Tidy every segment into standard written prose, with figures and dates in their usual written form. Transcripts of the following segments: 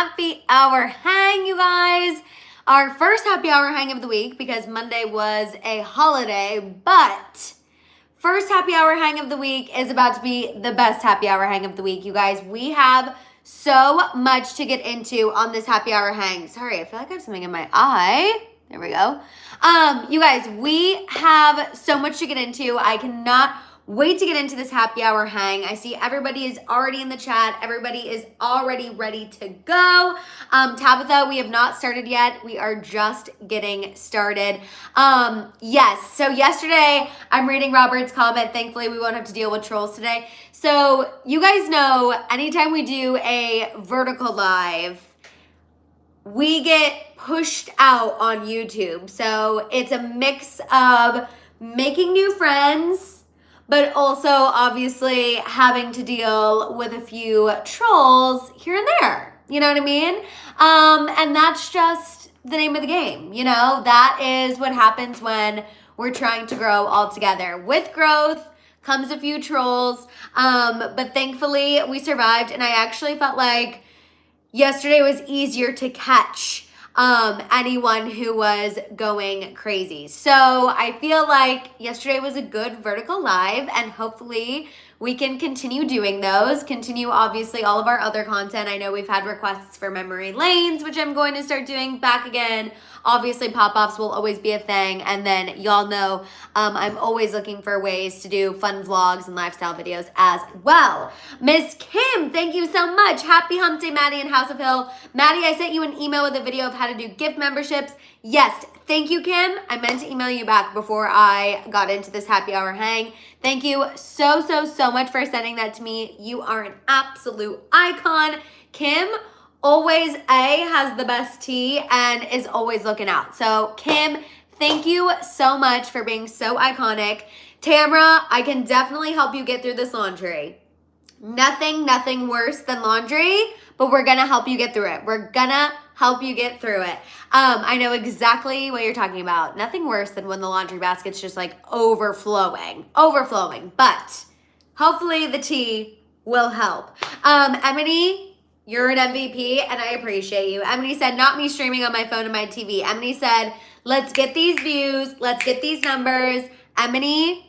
happy hour hang, you guys. Our first happy hour hang of the week because Monday was a holiday, but first happy hour hang of the week is about to be the best happy hour hang of the week, you guys. We have so much to get into on this happy hour hang. Sorry, I feel like I have something in my eye. There we go. You guys, we have so much to get into. I cannot wait to get into this happy hour hang. I see everybody is already in the chat. Everybody is already ready to go. Tabitha, we have not started yet. We are just getting started. Yes, so yesterday I'm reading Robert's comment. Thankfully, we won't have to deal with trolls today. So you guys know anytime we do a vertical live, we get pushed out on YouTube. So it's a mix of making new friends, but also obviously having to deal with a few trolls here and there. You know what I mean? And that's just the name of the game. You know, that is what happens when we're trying to grow all together. With growth comes a few trolls. But thankfully we survived, and I actually felt like yesterday was easier to catch anyone who was going crazy. So I feel like yesterday was a good vertical live, and hopefully we can continue doing those, continue obviously all of our other content. I know we've had requests for memory lanes, which I'm going to start doing back again. Obviously pop-offs will always be a thing, and then y'all know I'm always looking for ways to do fun vlogs and lifestyle videos as well. Miss Kim, thank you so much. Happy hump day, Maddie and House of Hill. Maddie, I sent you an email with a video of how to do gift memberships. Yes, thank you, Kim. I meant to email you back before I got into this happy hour hang. Thank you so much for sending that to me. You are an absolute icon. Kim always has the best tea and is always looking out. So Kim, thank you so much for being so iconic. Tamara, I can definitely help you get through this laundry. Nothing worse than laundry, but we're gonna help you get through it. We're gonna help you get through it. I know exactly what you're talking about. Nothing worse than when the laundry basket's just like overflowing, but hopefully the tea will help. Emily, you're an MVP and I appreciate you. Emily said, not me streaming on my phone and my TV. Emily said, let's get these views, let's get these numbers. Emily,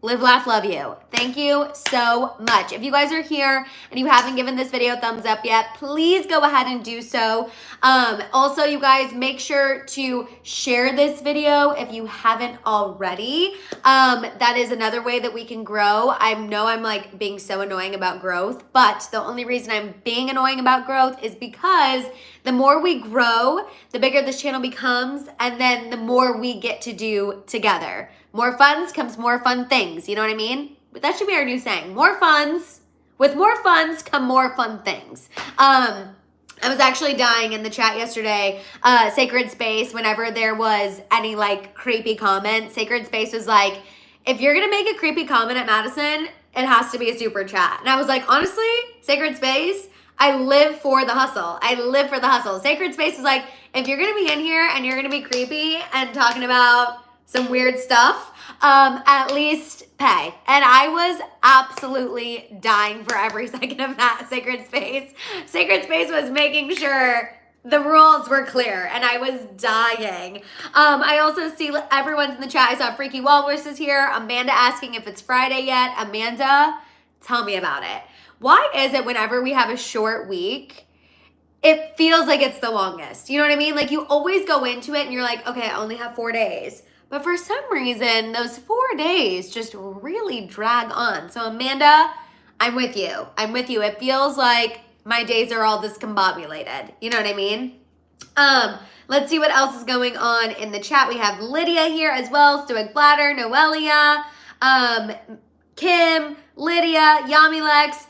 live, laugh, love you. Thank you so much. If you guys are here and you haven't given this video a thumbs up yet, please go ahead and do so. Also, you guys, make sure to share this video if you haven't already. That is another way that we can grow. I know I'm like being so annoying about growth, but the only reason I'm being annoying about growth is because the more we grow, the bigger this channel becomes, and then the more we get to do together. More funds comes more fun things. You know what I mean? That should be our new saying. More funds. With more funds come more fun things. I was actually dying in the chat yesterday. Sacred Space, whenever there was any like creepy comment, Sacred Space was like, if you're gonna make a creepy comment at Madison, it has to be a super chat. And I was like, honestly, Sacred Space, I live for the hustle. I live for the hustle. Sacred Space is like, if you're gonna be in here and you're gonna be creepy and talking about some weird stuff, at least pay. And I was absolutely dying for every second of that. Sacred Space was making sure the rules were clear, and I was dying. I also see everyone's in the chat. I saw Freaky Walrus is here. Amanda asking if it's Friday yet. Amanda, tell me about it. Why is it whenever we have a short week, it feels like it's the longest? You know what I mean? Like you always go into it and you're like, okay, I only have 4 days. But for some reason, those 4 days just really drag on. So Amanda, I'm with you. I'm with you. It feels like my days are all discombobulated. You know what I mean? Let's see what else is going on in the chat. We have Lydia here as well. Stoic Bladder, Noelia, Kim, Lydia, Yamilex,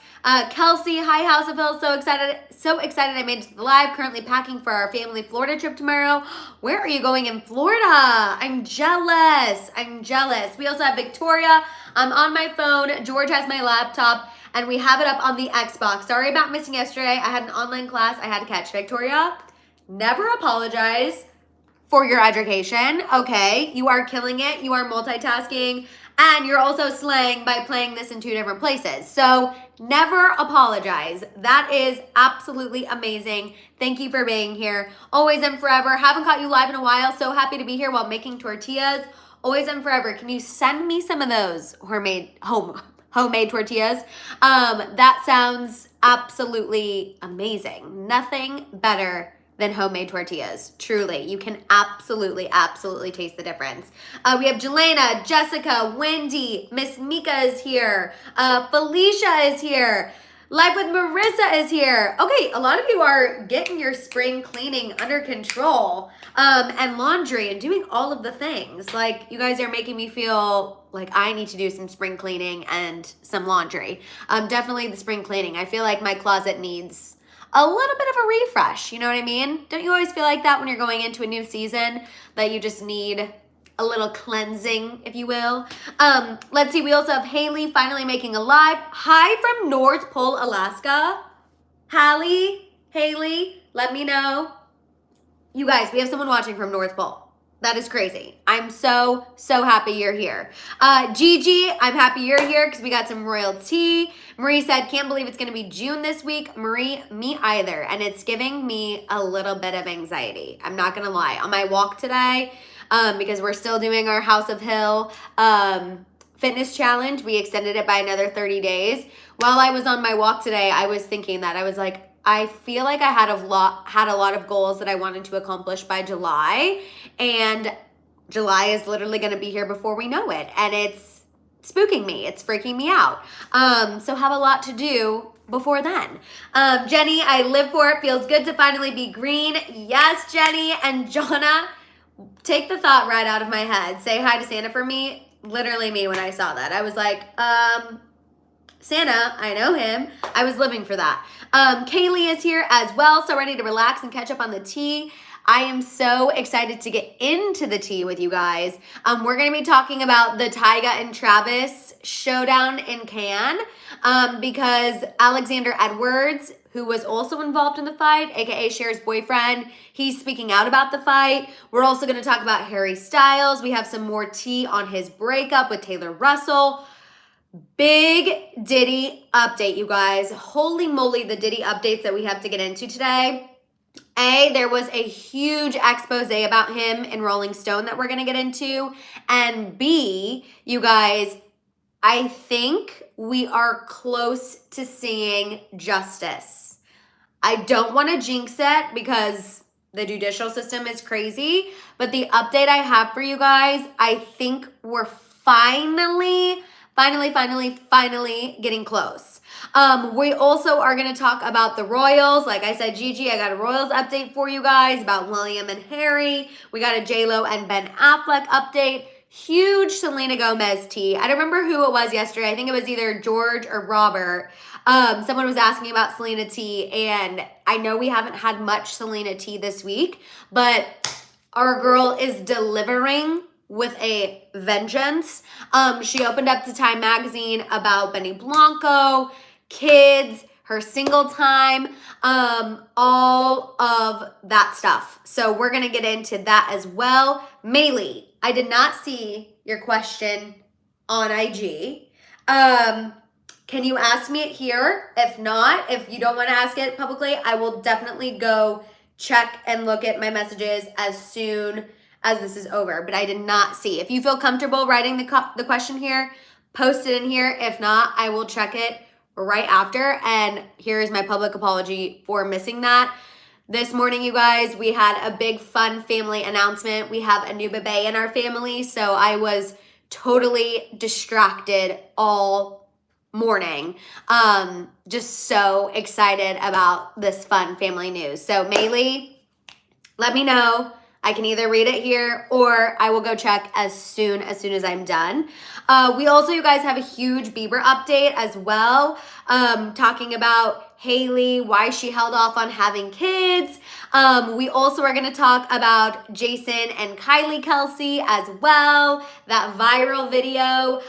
Kelsey, hi House of Hill, so excited I made it to the live. Currently packing for our family Florida trip tomorrow. Where are you going in Florida? I'm jealous. We also have Victoria. I'm on my phone. George has my laptop, and we have it up on the Xbox. Sorry about missing yesterday. I had an online class I had to catch. Victoria, never apologize for your education, okay? You are killing it. You are multitasking And you're also slaying by playing this in 2 different places. So never apologize. That is absolutely amazing. Thank you for being here. Always and forever. Haven't caught you live in a while. So happy to be here while making tortillas. Always and forever. Can you send me some of those homemade tortillas? That sounds absolutely amazing. Nothing better than homemade tortillas. Truly, you can absolutely taste the difference. We have Jelena, Jessica, Wendy, Miss Mika is here. Felicia is here. Live with Marissa is here. Okay, a lot of you are getting your spring cleaning under control, and laundry and doing all of the things. Like, you guys are making me feel like I need to do some spring cleaning and some laundry. Definitely the spring cleaning. I feel like my closet needs a little bit of a refresh, you know what I mean? Don't you always feel like that when you're going into a new season, that you just need a little cleansing, if you will? Let's see, we also have Hailey finally making a live. Hi from North Pole, Alaska. Hailey, let me know. You guys, we have someone watching from North Pole. That is crazy. I'm so happy you're here. Gigi, I'm happy you're here because we got some royal tea. Marie said, can't believe it's going to be June this week. Marie, me either. And it's giving me a little bit of anxiety. I'm not going to lie. On my walk today, because we're still doing our House of Hill fitness challenge, we extended it by another 30 days. While I was on my walk today, I was thinking that. I was like, I feel like I had a lot of goals that I wanted to accomplish by July, and July is literally going to be here before we know it, and it's spooking me. It's freaking me out. So have a lot to do before then. Jenny, I live for it. Feels good to finally be green. Yes, Jenny. And Jonna, take the thought right out of my head. Say hi to Santa for me. Literally me when I saw that. I was like, Santa, I know him. I was living for that. Kaylee is here as well, so ready to relax and catch up on the tea. I am so excited to get into the tea with you guys. We're going to be talking about the Tyga and Travis showdown in Cannes, because Alexander Edwards, who was also involved in the fight, aka Cher's boyfriend, he's speaking out about the fight. We're also going to talk about Harry Styles. We have some more tea on his breakup with Taylor Russell. Big Diddy update, you guys. Holy moly, the Diddy updates that we have to get into today. A, there was a huge expose about him in Rolling Stone that we're going to get into. And B, you guys, I think we are close to seeing justice. I don't want to jinx it because the judicial system is crazy. But the update I have for you guys, I think we're finally getting close. We also are going to talk about the Royals. Like I said, Gigi, I got a Royals update for you guys about William and Harry. We got a JLo and Ben Affleck update. Huge Selena Gomez tea. I don't remember who it was yesterday. I think it was either George or Robert. Someone was asking about Selena tea, and I know we haven't had much Selena tea this week, but our girl is delivering with a vengeance. She opened up to Time Magazine about Benny Blanco, kids, her single time, all of that stuff. So we're going to get into that as well. Maylee, I did not see your question on IG. Can you ask me it here? If not, if you don't want to ask it publicly, I will definitely go check and look at my messages as soon as this is over, but I did not see. If you feel comfortable writing the question here, post it in here. If not, I will check it right after. And here is my public apology for missing that. This morning, you guys, we had a big fun family announcement. We have a new bebe in our family, so I was totally distracted all morning. Just so excited about this fun family news. So Maylee, let me know. I can either read it here or I will go check as soon as I'm done. We also, you guys, have a huge Bieber update as well, talking about Hailey, why she held off on having kids. We also are going to talk about Jason and Kylie Kelce as well, that viral video.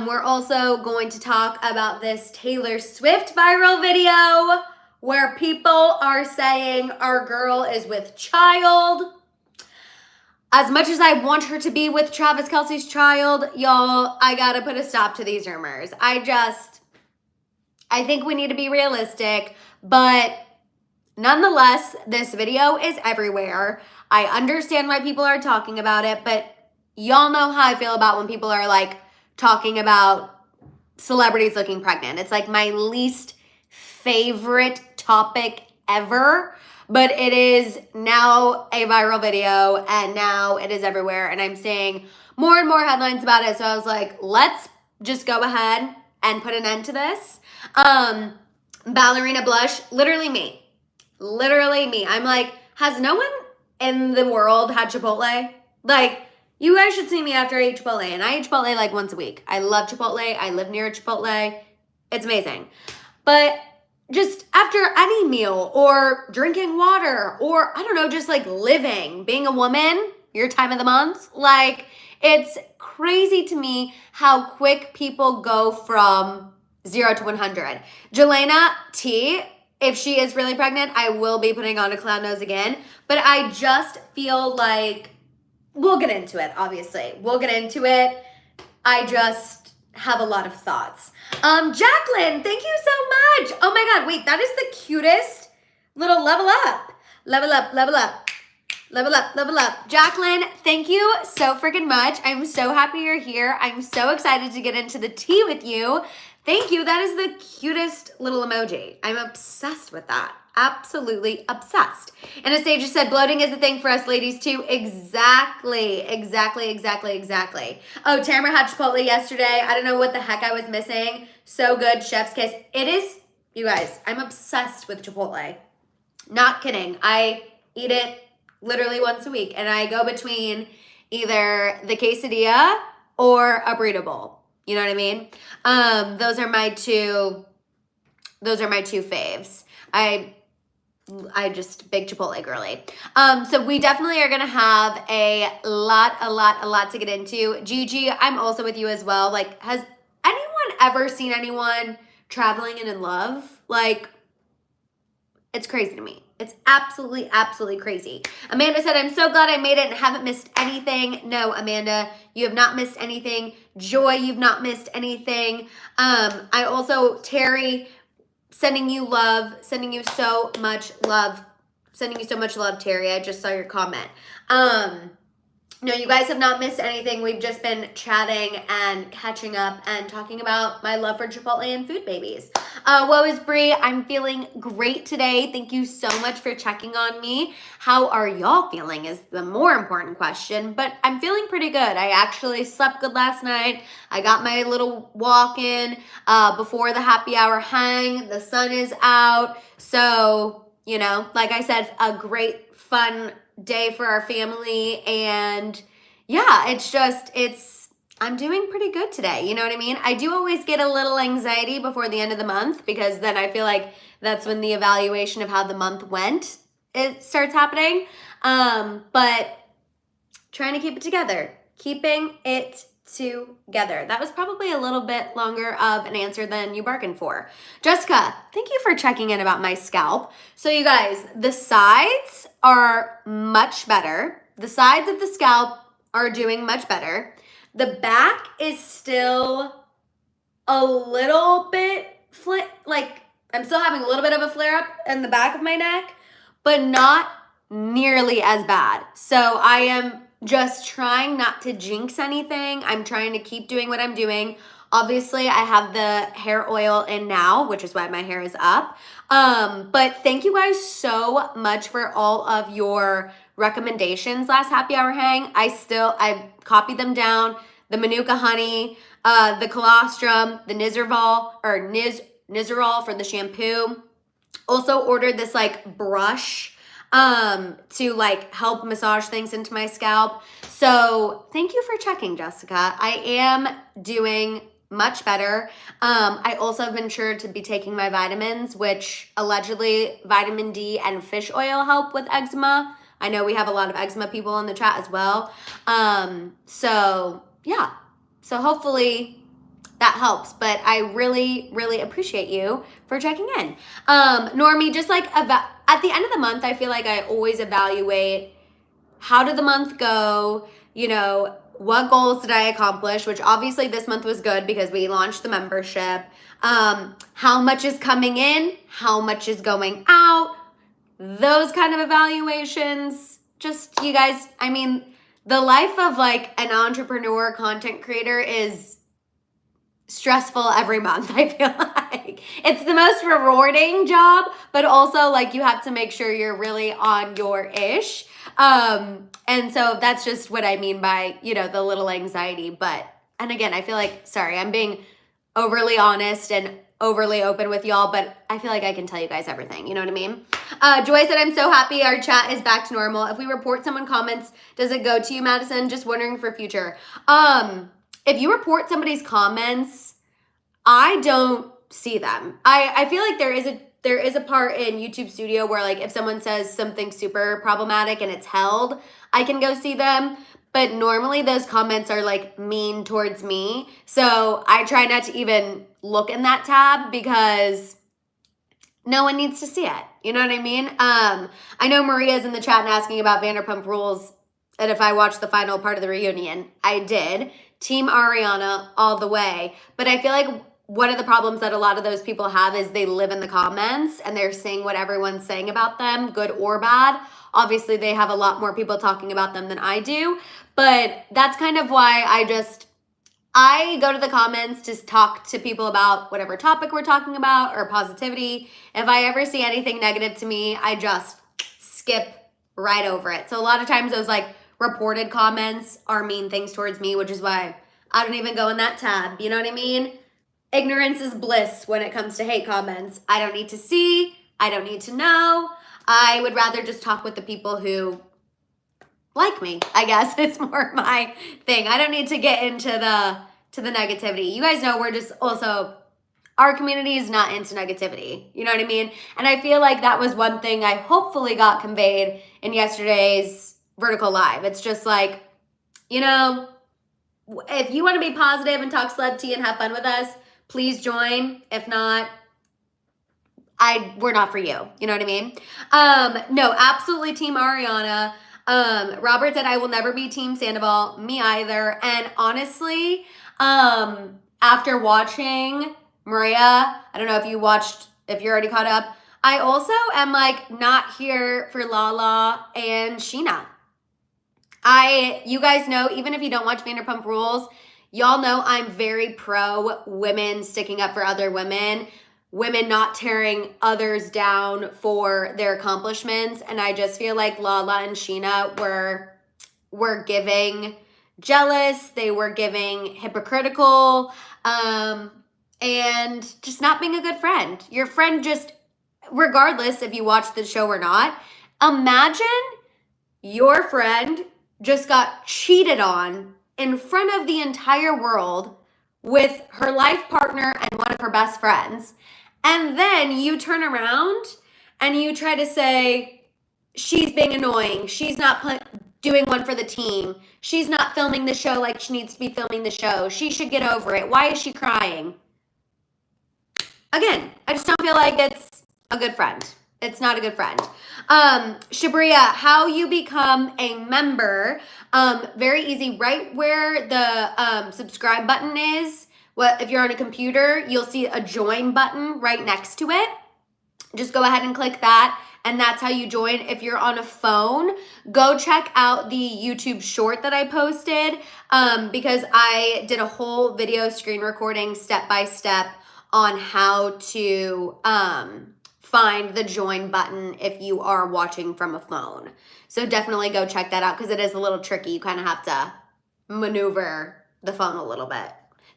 We're also going to talk about this Taylor Swift viral video where people are saying our girl is with child. as much as I want her to be with Travis Kelce's child, y'all, I gotta put a stop to these rumors. I think we need to be realistic, but nonetheless, this video is everywhere. I understand why people are talking about it, but y'all know how I feel about when people are like talking about celebrities looking pregnant. It's like my least favorite topic ever, but it is now a viral video and now it is everywhere and I'm seeing more and more headlines about it. So I was like, let's just go ahead and put an end to this. Ballerina blush, literally me. Literally me. I'm like, has no one in the world had Chipotle? Like, you guys should see me after I eat Chipotle. And I eat Chipotle like once a week. I love Chipotle. I live near a Chipotle. It's amazing. But just after any meal or drinking water or, I don't know, just like living, being a woman, your time of the month, like, it's crazy to me how quick people go from 0 to 100. Jelena T, if she is really pregnant, I will be putting on a clown nose again. But I just feel like, we'll get into it, obviously. We'll get into it. I just have a lot of thoughts. Jacqueline, thank you so much. Oh my God, wait, that is the cutest little level up. Level up, level up. Level up, level up. Jacqueline, thank you so freaking much. I'm so happy you're here. I'm so excited to get into the tea with you. Thank you. That is the cutest little emoji. I'm obsessed with that. Absolutely obsessed. Anastasia said bloating is a thing for us ladies too. Exactly. Oh, Tamara had Chipotle yesterday. I don't know what the heck I was missing. So good. Chef's kiss. It is, you guys, I'm obsessed with Chipotle. Not kidding. I eat it literally once a week and I go between either the quesadilla or a burrito bowl. You know what I mean? Those are my two faves. I just big Chipotle girly. So we definitely are gonna have a lot to get into. Gigi, I'm also with you as well. Like, has anyone ever seen anyone traveling and in love? Like, it's crazy to me. It's absolutely absolutely crazy. Amanda said, I'm so glad I made it and haven't missed anything. No, Amanda, you have not missed anything. Joy, you've not missed anything. I also, Terry, sending you love, sending you so much love, Terry. I just saw your comment. No, you guys have not missed anything. We've just been chatting and catching up and talking about my love for Chipotle and food babies. Woe is Bree. I'm feeling great today. Thank you so much for checking on me. How are y'all feeling is the more important question, but I'm feeling pretty good. I actually slept good last night. I got my little walk in before the happy hour hang. The sun is out. So, you know, like I said, a great, fun day for our family. And yeah, I'm doing pretty good today. You know what I mean? I do always get a little anxiety before the end of the month because then I feel like that's when the evaluation of how the month went, it starts happening. But trying to keep it together, keeping it together. That was probably a little bit longer of an answer than you bargained for. Jessica, thank you for checking in about my scalp. So you guys, the sides are much better. The sides of the scalp are doing much better. The back is still a little bit like I'm still having a little bit of a flare up in the back of my neck, but not nearly as bad. So I am just trying not to jinx anything. I'm trying to keep doing what I'm doing. Obviously, I have the hair oil in now, which is why my hair is up. But thank you guys so much for all of your recommendations last happy hour hang. I copied them down. The Manuka honey, the colostrum, the Nizoral for the shampoo. Also ordered this like brush to like help massage things into my scalp. So thank you for checking, Jessica. I am doing much better. I also have been sure to be taking my vitamins, which allegedly vitamin D and fish oil help with eczema. I know we have a lot of eczema people in the chat as well. So yeah, so hopefully that helps, but I really, really appreciate you for checking in. Normie, just like at the end of the month, I feel like I always evaluate how did the month go? You know, what goals did I accomplish? Which obviously this month was good because we launched the membership. How much is coming in? How much is going out? Those kind of evaluations. Just, you guys, I mean, the life of like an entrepreneur content creator is stressful every month. I feel like it's the most rewarding job, but also like you have to make sure you're really on your ish. And so that's just what I mean by, you know, the little anxiety. But, and again, I feel like, sorry, I'm being overly honest and overly open with y'all, but I feel like I can tell you guys everything. You know what I mean? Joy said, I'm so happy our chat is back to normal. If we report someone comments, does it go to you, Madison? Just wondering for future. If you report somebody's comments, I don't see them. I feel like there is a part in YouTube Studio where like if someone says something super problematic and it's held, I can go see them. But normally those comments are like mean towards me. So I try not to even look in that tab because no one needs to see it. You know what I mean? I know Maria's in the chat and asking about Vanderpump Rules and if I watched the final part of the reunion. I did. Team Ariana all the way. But I feel like one of the problems that a lot of those people have is they live in the comments and they're saying what everyone's saying about them, good or bad. Obviously, they have a lot more people talking about them than I do. But that's kind of why I go to the comments to talk to people about whatever topic we're talking about or positivity. If I ever see anything negative to me, I just skip right over it. So a lot of times those like reported comments are mean things towards me, which is why I don't even go in that tab. You know what I mean? Ignorance is bliss when it comes to hate comments. I don't need to see. I don't need to know. I would rather just talk with the people who like me, I guess. It's more my thing. I don't need to get into the negativity. You guys know we're just also, our community is not into negativity. You know what I mean? And I feel like that was one thing I hopefully got conveyed in yesterday's Vertical Live. It's just like, you know, if you want to be positive and talk sled tea and have fun with us, please join. If not, we're not for you. You know what I mean? No, absolutely Team Ariana. Robert said, I will never be Team Sandoval. Me either. And honestly, after watching Maria, I don't know if you're already caught up. I also am like not here for Lala and Sheena. You guys know, even if you don't watch Vanderpump Rules, y'all know I'm very pro women sticking up for other women not tearing others down for their accomplishments. And I just feel like Lala and Sheena were giving jealous, they were giving hypocritical, and just not being a good friend. Your friend just, regardless if you watch the show or not, imagine your friend just got cheated on in front of the entire world with her life partner and one of her best friends. And then you turn around and you try to say, she's being annoying. She's not doing one for the team. She's not filming the show like she needs to be filming the show. She should get over it. Why is she crying? Again, I just don't feel like it's a good friend. It's not a good friend. Shabria, how you become a member. Very easy. Right where the subscribe button is, if you're on a computer, you'll see a join button right next to it. Just go ahead and click that, and that's how you join. If you're on a phone, go check out the YouTube short that I posted because I did a whole video screen recording step by step on how to find the join button if you are watching from a phone. So definitely go check that out because it is a little tricky. You kind of have to maneuver the phone a little bit.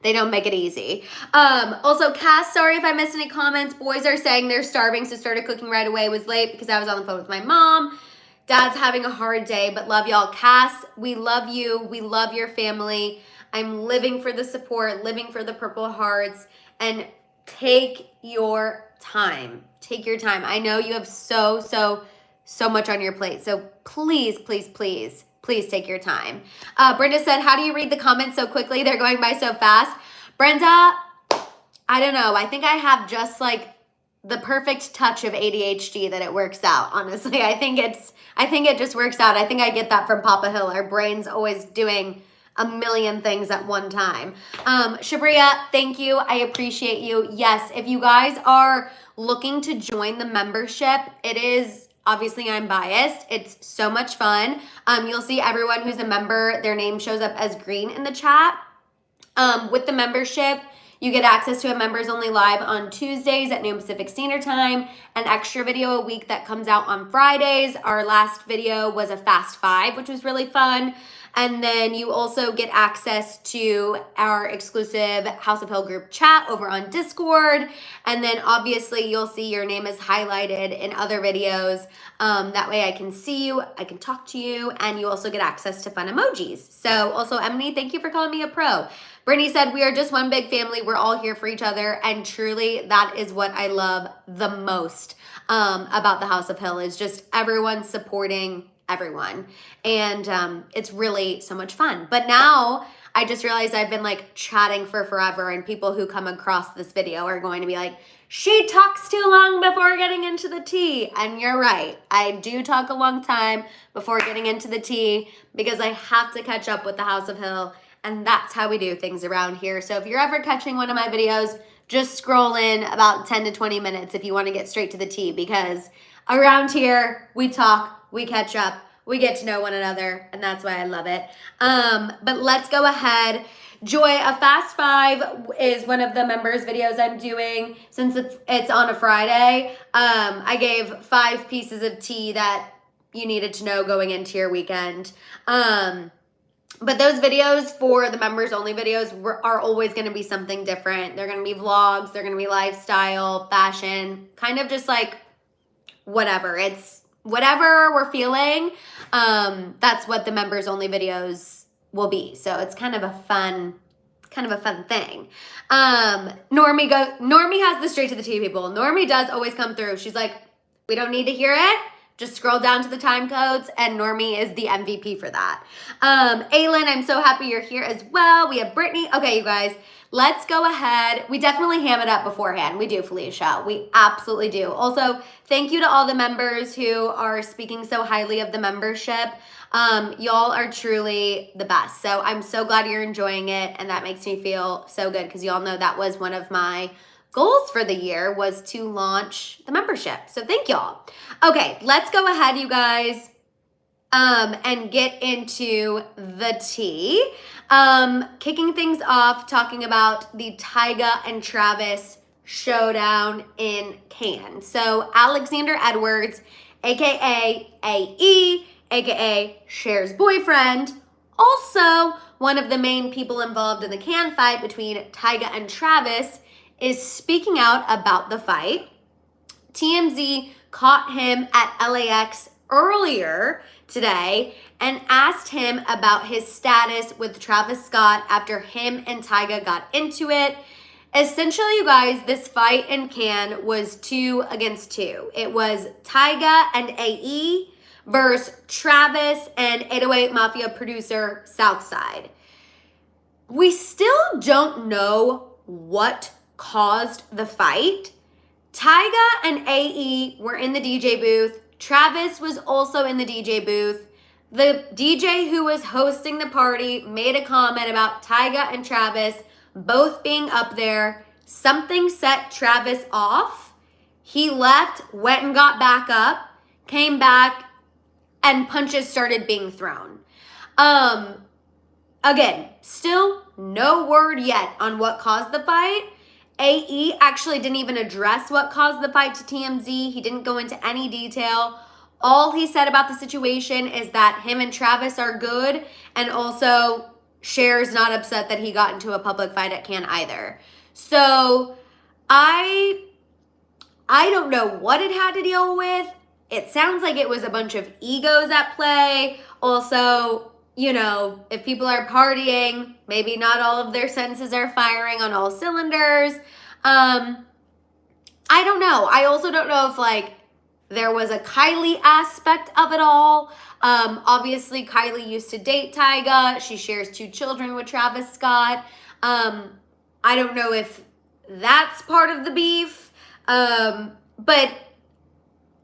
They don't make it easy. Also, Cass, sorry if I missed any comments. Boys are saying they're starving, so started cooking right away. Was late because I was on the phone with my mom. Dad's having a hard day, but love y'all. Cass, we love you. We love your family. I'm living for the support, living for the Purple Hearts, and take your time. Take your time. I know you have so much on your plate. So please, please, please, please take your time. Brenda said, how do you read the comments so quickly? They're going by so fast. Brenda, I don't know. I think I have just like the perfect touch of ADHD that it works out, honestly. I think it just works out. I think I get that from Papa Hill. Our brain's always doing a million things at one time. Shabria, thank you. I appreciate you. Yes, if you guys are looking to join the membership, it is, obviously I'm biased. It's so much fun. You'll see everyone who's a member, their name shows up as green in the chat. With the membership, you get access to a members only live on Tuesdays at noon Pacific Standard Time, an extra video a week that comes out on Fridays. Our last video was a Fast Five, which was really fun. And then you also get access to our exclusive House of Hill group chat over on Discord. And then obviously you'll see your name is highlighted in other videos. That way I can see you, I can talk to you, and you also get access to fun emojis. So also, Emily, thank you for calling me a pro. Brittany said, we are just one big family. We're all here for each other. And truly, that is what I love the most about the House of Hill, is just everyone supporting everyone. And it's really so much fun. But now I just realized I've been like chatting for forever, and people who come across this video are going to be like, she talks too long before getting into the tea. And you're right. I do talk a long time before getting into the tea because I have to catch up with the House of Hill. And that's how we do things around here. So if you're ever catching one of my videos, just scroll in about 10 to 20 minutes if you want to get straight to the tea, because around here, we talk, we catch up, we get to know one another, and that's why I love it. But let's go ahead. Joy, a Fast Five is one of the members videos I'm doing. Since it's on a Friday, I gave 5 pieces of tea that you needed to know going into your weekend. But those videos for the members only videos are always going to be something different. They're going to be vlogs. They're going to be lifestyle, fashion, kind of just like whatever. It's whatever we're feeling. That's what the members only videos will be. So it's kind of a fun thing. Normie has the straight to the tea, people. Normie does always come through. She's like, we don't need to hear it. Just scroll down to the time codes, and Normie is the MVP for that. Aylin, I'm so happy you're here as well. We have Brittany. Okay, you guys, let's go ahead. We definitely ham it up beforehand. We do, Felicia. We absolutely do. Also, thank you to all the members who are speaking so highly of the membership. Y'all are truly the best. So I'm so glad you're enjoying it, and that makes me feel so good because y'all know that was one of my goals for the year, was to launch the membership. So thank y'all. Okay, let's go ahead, you guys, and get into the tea. Kicking things off, talking about the Tyga and Travis showdown in Cannes. So Alexander Edwards, aka AE, aka Cher's boyfriend, also one of the main people involved in the Cannes fight between Tyga and Travis, is speaking out about the fight. TMZ caught him at LAX earlier today and asked him about his status with Travis Scott after him and Tyga got into it. Essentially, you guys, this fight in Cannes was 2 against 2. It was Tyga and AE versus Travis and 808 Mafia producer Southside. We still don't know what caused the fight. Tyga and AE were in the DJ booth. Travis was also in the DJ booth. The DJ who was hosting the party made a comment about Tyga and Travis both being up there. Something set Travis off. He left, went and got back up, came back, and punches started being thrown. Again, still no word yet on what caused the fight. AE actually didn't even address what caused the fight to TMZ. He didn't go into any detail. All he said about the situation is that him and Travis are good, and also Cher's not upset that he got into a public fight at Cannes either. So I don't know what it had to deal with. It sounds like it was a bunch of egos at play. Also, you know, if people are partying, maybe not all of their senses are firing on all cylinders. I don't know. I also don't know if like there was a Kylie aspect of it all. Obviously, Kylie used to date Tyga. She shares 2 children with Travis Scott. I don't know if that's part of the beef. But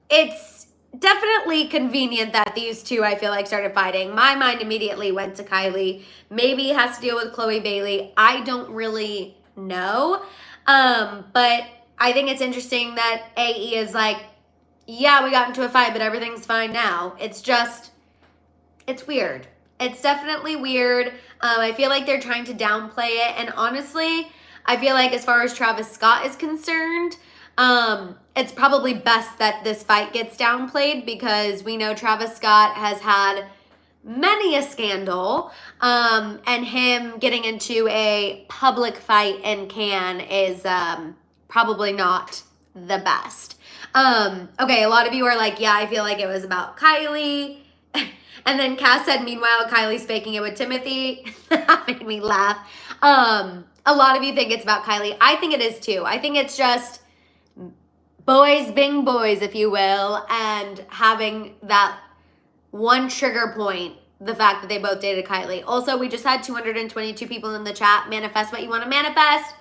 it's definitely convenient that these two, I feel like, started fighting. My mind immediately went to Kylie. Maybe it has to deal with Chloe Bailey. I don't really know. But I think it's interesting that AE is like, yeah, we got into a fight, but everything's fine now. It's weird. It's definitely weird. I feel like they're trying to downplay it. And honestly, I feel like as far as Travis Scott is concerned, it's probably best that this fight gets downplayed because we know Travis Scott has had many a scandal, and him getting into a public fight in Cannes is probably not the best. Okay, a lot of you are like, yeah, I feel like it was about Kylie. And then Cass said, meanwhile, Kylie's faking it with Timothy. That made me laugh. A lot of you think it's about Kylie. I think it is too. I think it's just boys being boys, if you will, and having that one trigger point, the fact that they both dated Kylie. Also, we just had 222 people in the chat. Manifest what you want to manifest.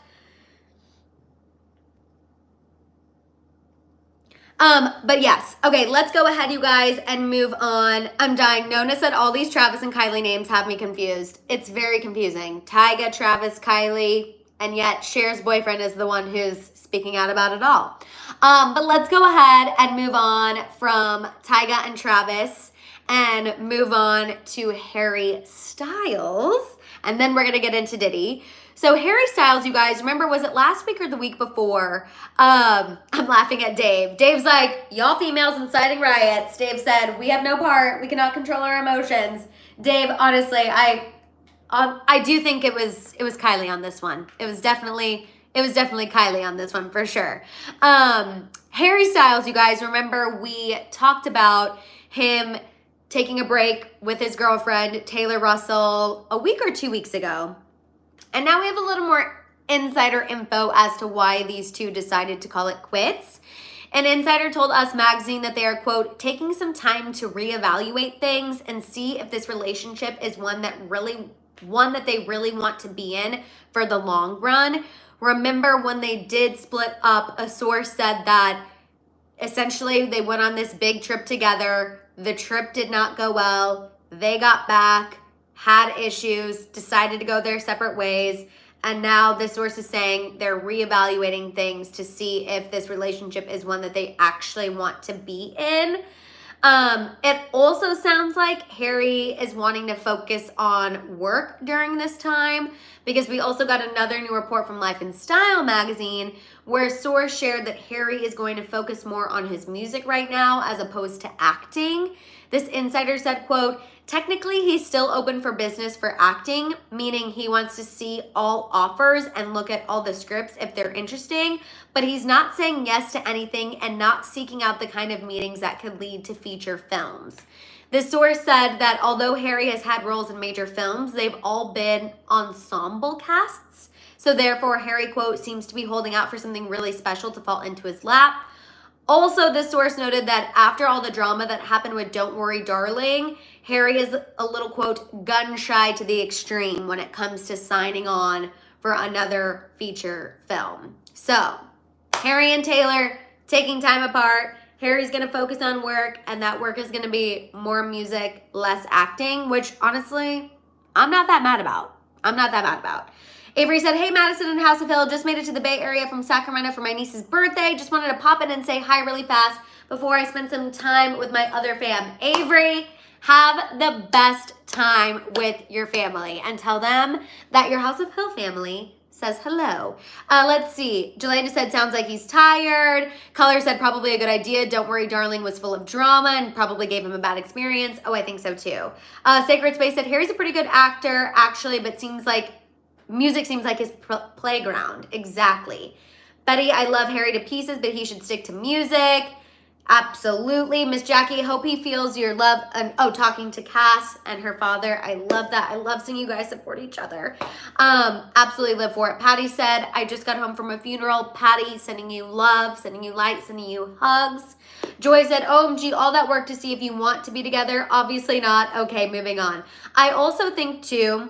But yes. Okay, let's go ahead, you guys, and move on. I'm dying. Nona said all these Travis and Kylie names have me confused. It's very confusing. Tyga, Travis, Kylie, and yet Cher's boyfriend is the one who's speaking out about it all. But let's go ahead and move on from Tyga and Travis and move on to Harry Styles. And then we're going to get into Diddy. So Harry Styles, you guys, remember, was it last week or the week before? I'm laughing at Dave. Dave's like, y'all females inciting riots. Dave said, we have no part. We cannot control our emotions. Dave, honestly, I do think it was Kylie on this one. It was definitely Kylie on this one for sure. Harry Styles, you guys, remember we talked about him taking a break with his girlfriend, Taylor Russell, a week or 2 weeks ago. And now we have a little more insider info as to why these two decided to call it quits. An insider told Us Magazine that they are, quote, taking some time to reevaluate things and see if this relationship is one that they really want to be in for the long run. Remember when they did split up, a source said that essentially they went on this big trip together. The trip did not go well. They got back, had issues, decided to go their separate ways. And now this source is saying they're reevaluating things to see if this relationship is one that they actually want to be in. It also sounds like Harry is wanting to focus on work during this time, because we also got another new report from Life and Style magazine where a source shared that Harry is going to focus more on his music right now as opposed to acting. This insider said, quote, technically he's still open for business for acting, meaning he wants to see all offers and look at all the scripts if they're interesting, but he's not saying yes to anything and not seeking out the kind of meetings that could lead to feature films. The source said that although Harry has had roles in major films, they've all been ensemble casts. So therefore, Harry, quote, seems to be holding out for something really special to fall into his lap. Also, the source noted that after all the drama that happened with Don't Worry, Darling, Harry is a little, quote, gun shy to the extreme when it comes to signing on for another feature film. So, Harry and Taylor taking time apart. Harry's going to focus on work, and that work is going to be more music, less acting, which honestly, I'm not that mad about. Avery said, hey, Madison and House of Hill, just made it to the Bay Area from Sacramento for my niece's birthday. Just wanted to pop in and say hi really fast before I spend some time with my other fam. Avery, have the best time with your family and tell them that your House of Hill family says hello. Let's see. Jelena said, sounds like he's tired. Color said, probably a good idea. Don't Worry, Darling was full of drama and probably gave him a bad experience. Oh, I think so too. Sacred Space said, Harry's a pretty good actor, actually, but music seems like his playground. Exactly. Betty, I love Harry to pieces, but he should stick to music. Absolutely. Miss Jackie, hope he feels your love. And talking to Cass and her father. I love that. I love seeing you guys support each other. Absolutely live for it. Patty said, I just got home from a funeral. Patty, sending you love, sending you light, sending you hugs. Joy said, OMG, all that work to see if you want to be together. Obviously not. Okay, moving on. I also think too,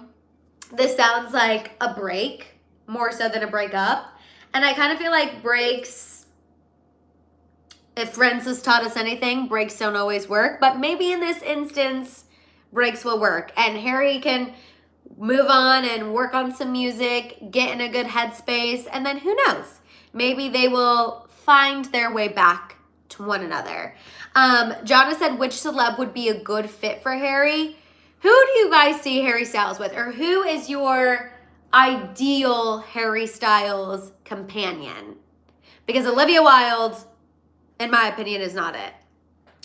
this sounds like a break more so than a breakup. And I kind of feel like breaks If Friends has taught us anything, breaks don't always work, but maybe in this instance, breaks will work. And Harry can move on and work on some music, get in a good headspace, and then who knows? Maybe they will find their way back to one another. Jonna said, which celeb would be a good fit for Harry? Who do you guys see Harry Styles with? Or who is your ideal Harry Styles companion? Because Olivia Wilde, in my opinion, is not it.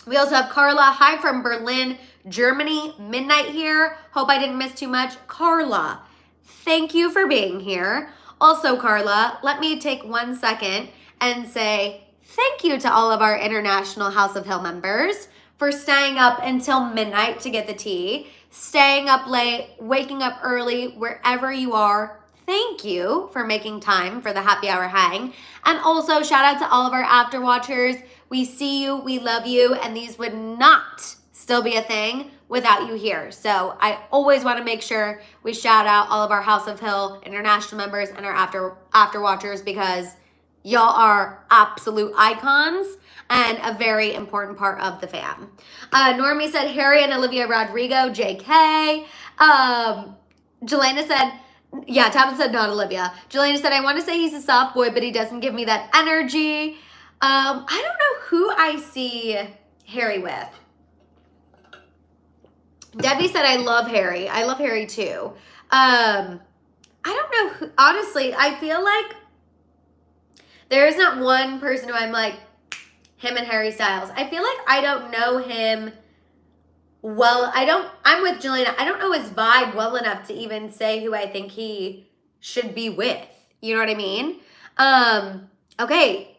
We also have Carla. Hi from Berlin, Germany. Midnight here. Hope I didn't miss too much. Carla, thank you for being here. Also, Carla, let me take 1 second and say thank you to all of our international House of Hill members for staying up until midnight to get the tea, staying up late, waking up early, wherever you are. Thank you for making time for the happy hour hang. And also shout out to all of our after watchers. We see you, we love you, and these would not still be a thing without you here. So I always want to make sure we shout out all of our House of Hill international members and our after watchers, because y'all are absolute icons and a very important part of the fam. Normie said Harry and Olivia Rodrigo, JK. Jelena said, yeah, Tabitha said not Olivia. Jelena said, I want to say he's a soft boy, but he doesn't give me that energy. I don't know who I see Harry with. Debbie said, I love Harry. I love Harry too. I don't know who, honestly, I feel like there is not one person who I'm like, him and Harry Styles. I feel like I don't know him well. I'm with Jelena. I don't know his vibe well enough to even say who I think he should be with. You know what I mean? Okay.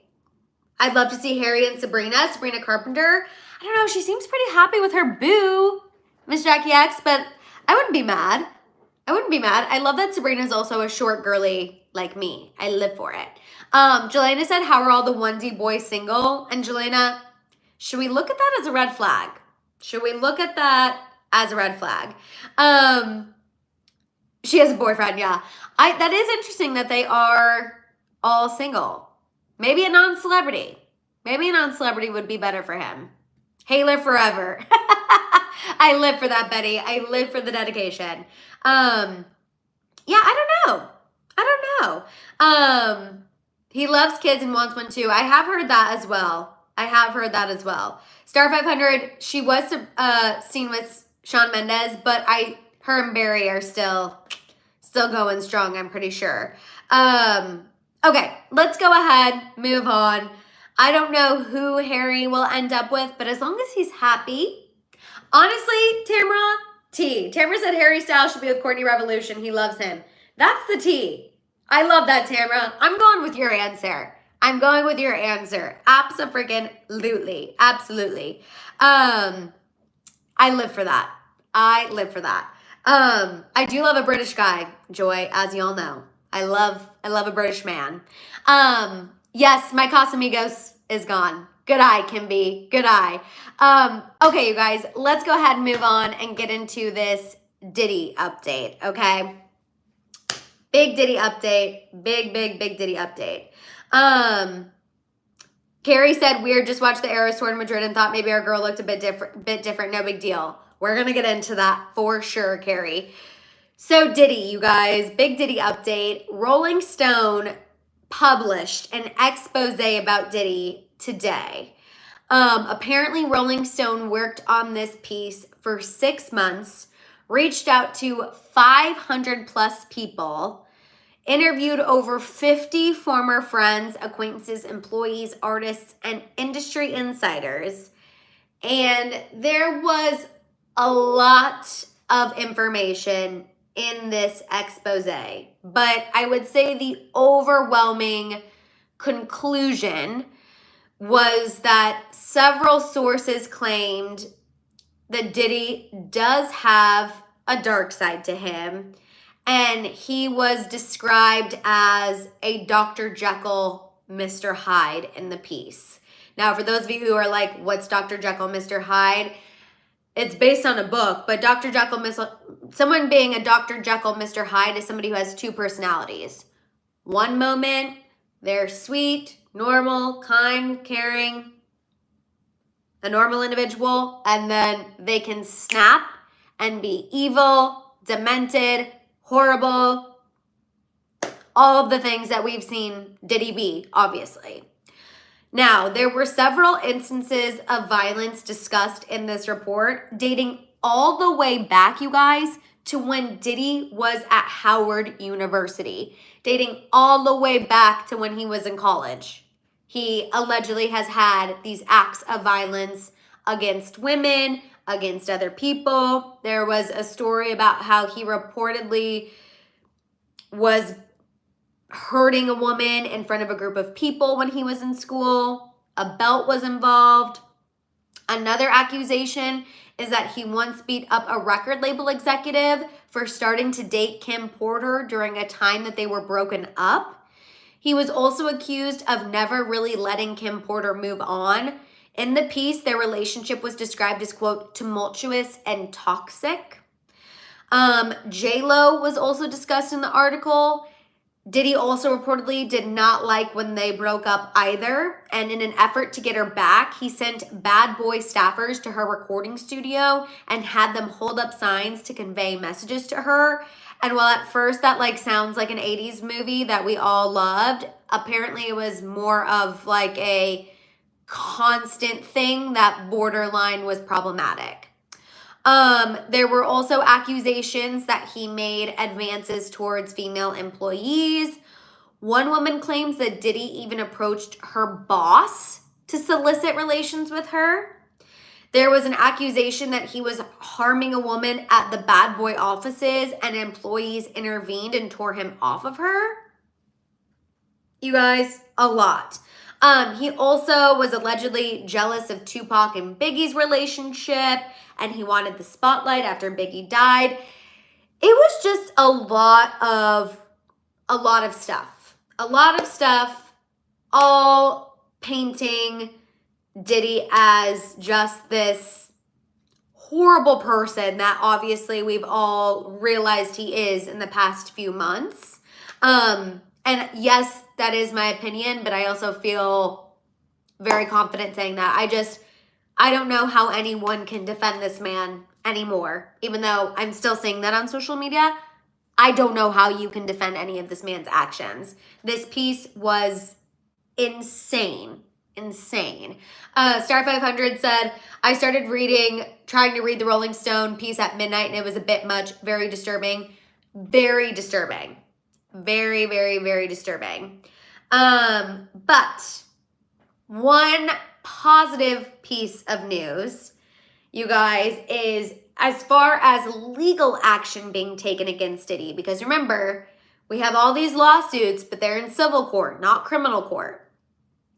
I'd love to see Harry and Sabrina Carpenter. I don't know. She seems pretty happy with her boo, Miss Jackie X, but I wouldn't be mad. I love that Sabrina's also a short girly like me. I live for it. Jelena said, how are all the onesie boys single? And Jelena, should we look at that as a red flag? She has a boyfriend, yeah. That is interesting that they are all single. Maybe a non-celebrity. Would be better for him. Hailey forever. I live for that, Betty. I live for the dedication. Yeah, I don't know. He loves kids and wants one too. I have heard that as well. Star 500, she was seen with Shawn Mendes, but her and Barry are still going strong, I'm pretty sure. Okay, let's go ahead, move on. I don't know who Harry will end up with, but as long as he's happy. Honestly, Tamara said Harry Styles should be with Courtney Revolution. He loves him. That's the tea. I love that, Tamara. I'm going with your answer. Abso-freaking-lutely. Absolutely. I live for that. I do love a British guy, Joy, as y'all know. I love a British man. Yes, my Casamigos is gone. Good eye, Kimby. Good eye. Okay, you guys, let's go ahead and move on and get into this Diddy update, okay? Big Diddy update. Big Diddy update. Carrie said, weird, just watched the Eras Tour in Madrid and thought maybe our girl looked a bit different. No big deal. We're going to get into that for sure, Carrie. So Diddy, you guys, big Diddy update. Rolling Stone published an expose about Diddy today. Apparently Rolling Stone worked on this piece for 6 months, reached out to 500 plus people, interviewed over 50 former friends, acquaintances, employees, artists, and industry insiders. And there was a lot of information in this expose, but I would say the overwhelming conclusion was that several sources claimed that Diddy does have a dark side to him, and he was described as a Dr. Jekyll, Mr. Hyde in the piece. Now, for those of you who are like, what's Dr. Jekyll, Mr. Hyde? It's based on a book, but someone being a Dr. Jekyll, Mr. Hyde is somebody who has 2 personalities. One moment, they're sweet, normal, kind, caring. a normal individual, and then they can snap and be evil, demented, horrible, all of the things that we've seen Diddy be, obviously. Now, there were several instances of violence discussed in this report, dating all the way back, you guys, to when Diddy was at Howard University, dating all the way back to when he was in college. He allegedly has had these acts of violence against women, against other people. There was a story about how he reportedly was hurting a woman in front of a group of people when he was in school. A belt was involved. Another accusation is that he once beat up a record label executive for starting to date Kim Porter during a time that they were broken up. He was also accused of never really letting Kim Porter move on. In the piece, their relationship was described as, quote, tumultuous and toxic. JLo was also discussed in the article. Diddy also reportedly did not like when they broke up either. And in an effort to get her back, he sent bad boy staffers to her recording studio and had them hold up signs to convey messages to her. And while at first that sounds like an 80s movie that we all loved, apparently it was more of a constant thing that borderline was problematic. There were also accusations that he made advances towards female employees. One woman claims that Diddy even approached her boss to solicit relations with her. There was an accusation that he was harming a woman at the bad boy offices and employees intervened and tore him off of her. You guys, a lot. He also was allegedly jealous of Tupac and Biggie's relationship, and he wanted the spotlight after Biggie died. It was just a lot of stuff. A lot of stuff, all painting Diddy as just this horrible person that obviously we've all realized he is in the past few months. And yes, that is my opinion, but I also feel very confident saying that. I don't know how anyone can defend this man anymore, even though I'm still saying that on social media. I don't know how you can defend any of this man's actions. This piece was insane. Insane. Star 500 said, I started trying to read the Rolling Stone piece at midnight, and it was a bit much. Very disturbing. Very disturbing. Very, very, very disturbing. But one positive piece of news, you guys, is as far as legal action being taken against Diddy. Because remember, we have all these lawsuits, but they're in civil court, not criminal court.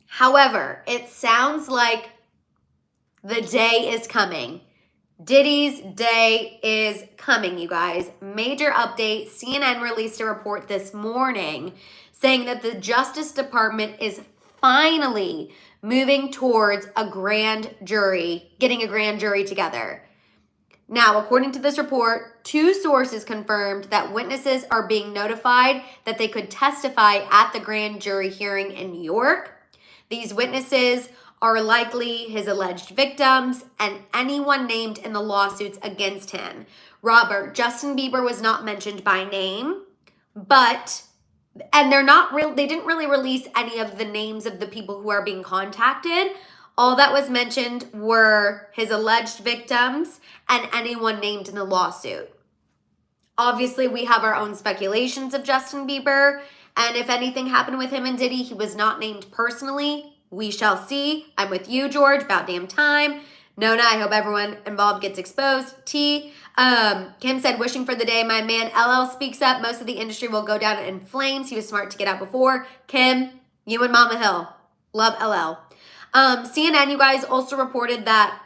However, it sounds like the day is coming. Diddy's day is coming, you guys. Major update. CNN released a report this morning saying that the Justice Department is finally moving towards a grand jury, getting a grand jury together. Now, according to this report, 2 sources confirmed that witnesses are being notified that they could testify at the grand jury hearing in New York. These witnesses are likely his alleged victims and anyone named in the lawsuits against him. Justin Bieber was not mentioned by name, and they didn't really release any of the names of the people who are being contacted. All that was mentioned were his alleged victims and anyone named in the lawsuit. Obviously, we have our own speculations of Justin Bieber, and if anything happened with him and Diddy, he was not named personally. We shall see. I'm with you, George. About damn time. Nona, I hope everyone involved gets exposed. Kim said, wishing for the day my man LL speaks up. Most of the industry will go down in flames. He was smart to get out before. Kim, you and Mama Hill. Love LL. CNN, you guys, also reported that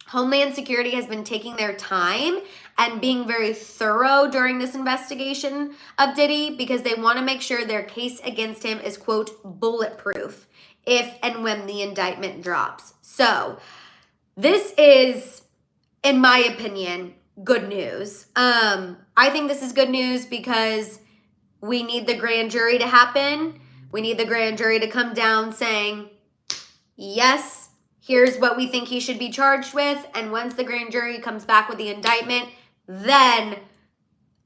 Homeland Security has been taking their time and being very thorough during this investigation of Diddy because they want to make sure their case against him is, quote, bulletproof if and when the indictment drops. So this is, in my opinion, good news. I think this is good news because we need the grand jury to happen. We need the grand jury to come down saying, yes, here's what we think he should be charged with. And once the grand jury comes back with the indictment, then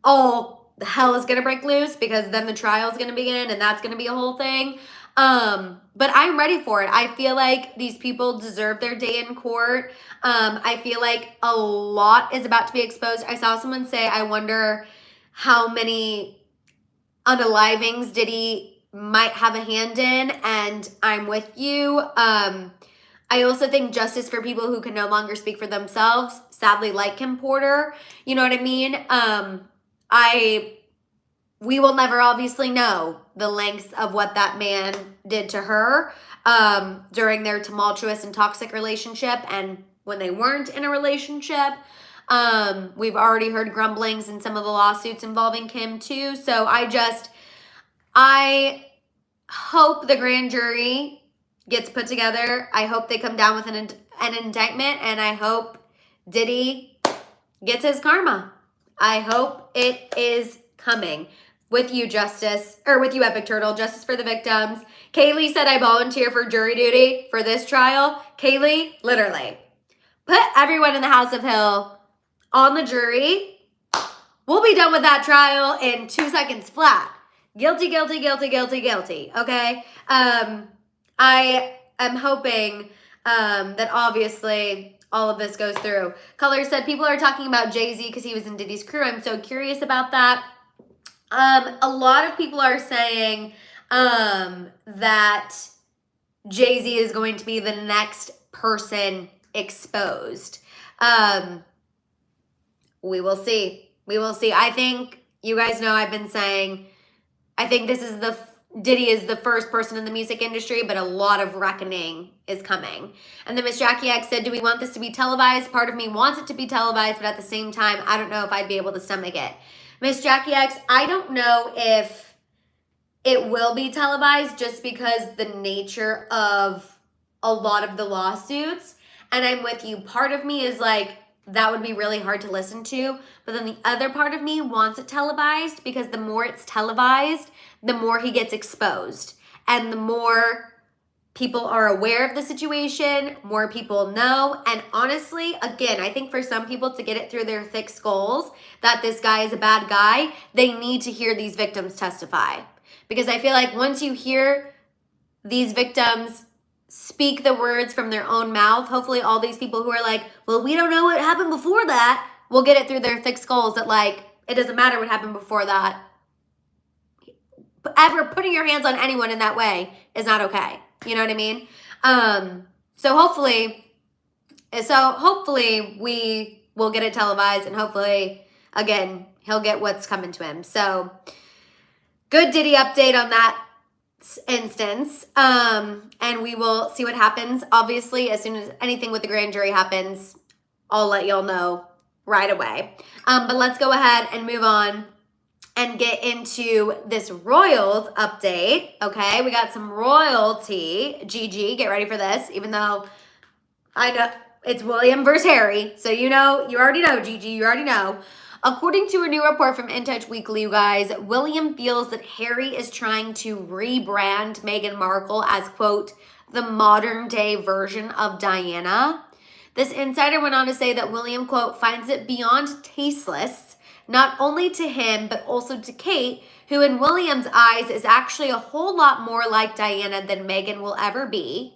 all the hell is going to break loose, because then the trial is going to begin, and that's going to be a whole thing. But I'm ready for it. I feel like these people deserve their day in court. I feel like a lot is about to be exposed. I saw someone say, I wonder how many unalivings Diddy might have a hand in, and I'm with you. I also think justice for people who can no longer speak for themselves, sadly, like Kim Porter. You know what I mean? We will never obviously know the lengths of what that man did to her during their tumultuous and toxic relationship, and when they weren't in a relationship. We've already heard grumblings in some of the lawsuits involving Kim too. So I hope the grand jury gets put together. I hope they come down with an indictment, and I hope Diddy gets his karma. I hope it is coming. With you, Justice, or with you, Epic Turtle, justice for the victims. Kaylee said, I volunteer for jury duty for this trial. Kaylee, literally, put everyone in the House of Hill on the jury. We'll be done with that trial in 2 seconds flat. Guilty, guilty, guilty, guilty, guilty. Okay? I am hoping that obviously all of this goes through. Color said, people are talking about Jay-Z because he was in Diddy's crew. I'm so curious about that. A lot of people are saying that Jay-Z is going to be the next person exposed. We will see. We will see. I think, you guys know I've been saying, I think Diddy is the first person in the music industry, but a lot of reckoning is coming. And then Miss Jackie X said, do we want this to be televised? Part of me wants it to be televised, but at the same time, I don't know if I'd be able to stomach it. Miss Jackie X, I don't know if it will be televised, just because the nature of a lot of the lawsuits. And I'm with you. Part of me is like, that would be really hard to listen to. But then the other part of me wants it televised, because the more it's televised, the more he gets exposed. And the more people are aware of the situation, more people know. And honestly, again, I think for some people to get it through their thick skulls that this guy is a bad guy, they need to hear these victims testify. Because I feel like once you hear these victims speak the words from their own mouth, hopefully all these people who are like, well, we don't know what happened before that, will get it through their thick skulls that, like, it doesn't matter what happened before that. Ever putting your hands on anyone in that way is not okay. You know what I mean? So hopefully we will get it televised, and hopefully, again, he'll get what's coming to him. So good Diddy update on that instance. And we will see what happens. Obviously, as soon as anything with the grand jury happens, I'll let y'all know right away. But let's go ahead and move on and get into this Royals update, okay? We got some royalty. GG, get ready for this, even though I know it's William versus Harry. So you already know, GG, you already know. According to a new report from In Touch Weekly, you guys, William feels that Harry is trying to rebrand Meghan Markle as, quote, the modern day version of Diana. This insider went on to say that William, quote, finds it beyond tasteless, not only to him, but also to Kate, who in William's eyes is actually a whole lot more like Diana than Meghan will ever be.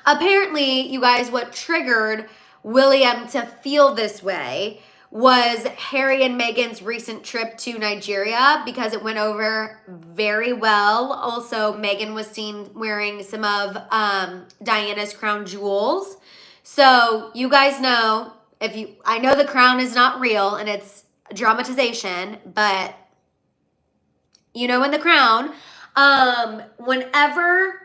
Apparently, you guys, what triggered William to feel this way was Harry and Meghan's recent trip to Nigeria, because it went over very well. Also, Meghan was seen wearing some of Diana's crown jewels. So you guys know, I know the crown is not real and it's dramatization, but you know, in the crown, whenever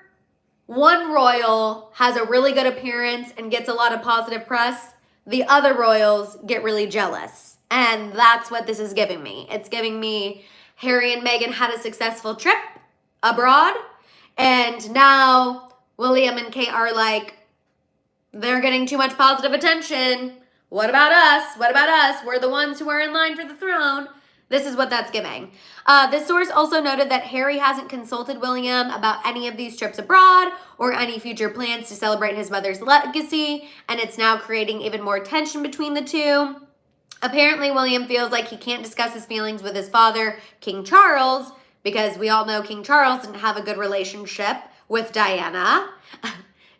one royal has a really good appearance and gets a lot of positive press, the other royals get really jealous. And that's what this is giving me. It's giving me Harry and Meghan had a successful trip abroad, and now William and Kate are like, they're getting too much positive attention. What about us? What about us? We're the ones who are in line for the throne. This is what that's giving. This source also noted that Harry hasn't consulted William about any of these trips abroad or any future plans to celebrate his mother's legacy, and it's now creating even more tension between the two. Apparently, William feels like he can't discuss his feelings with his father, King Charles, because we all know King Charles didn't have a good relationship with Diana.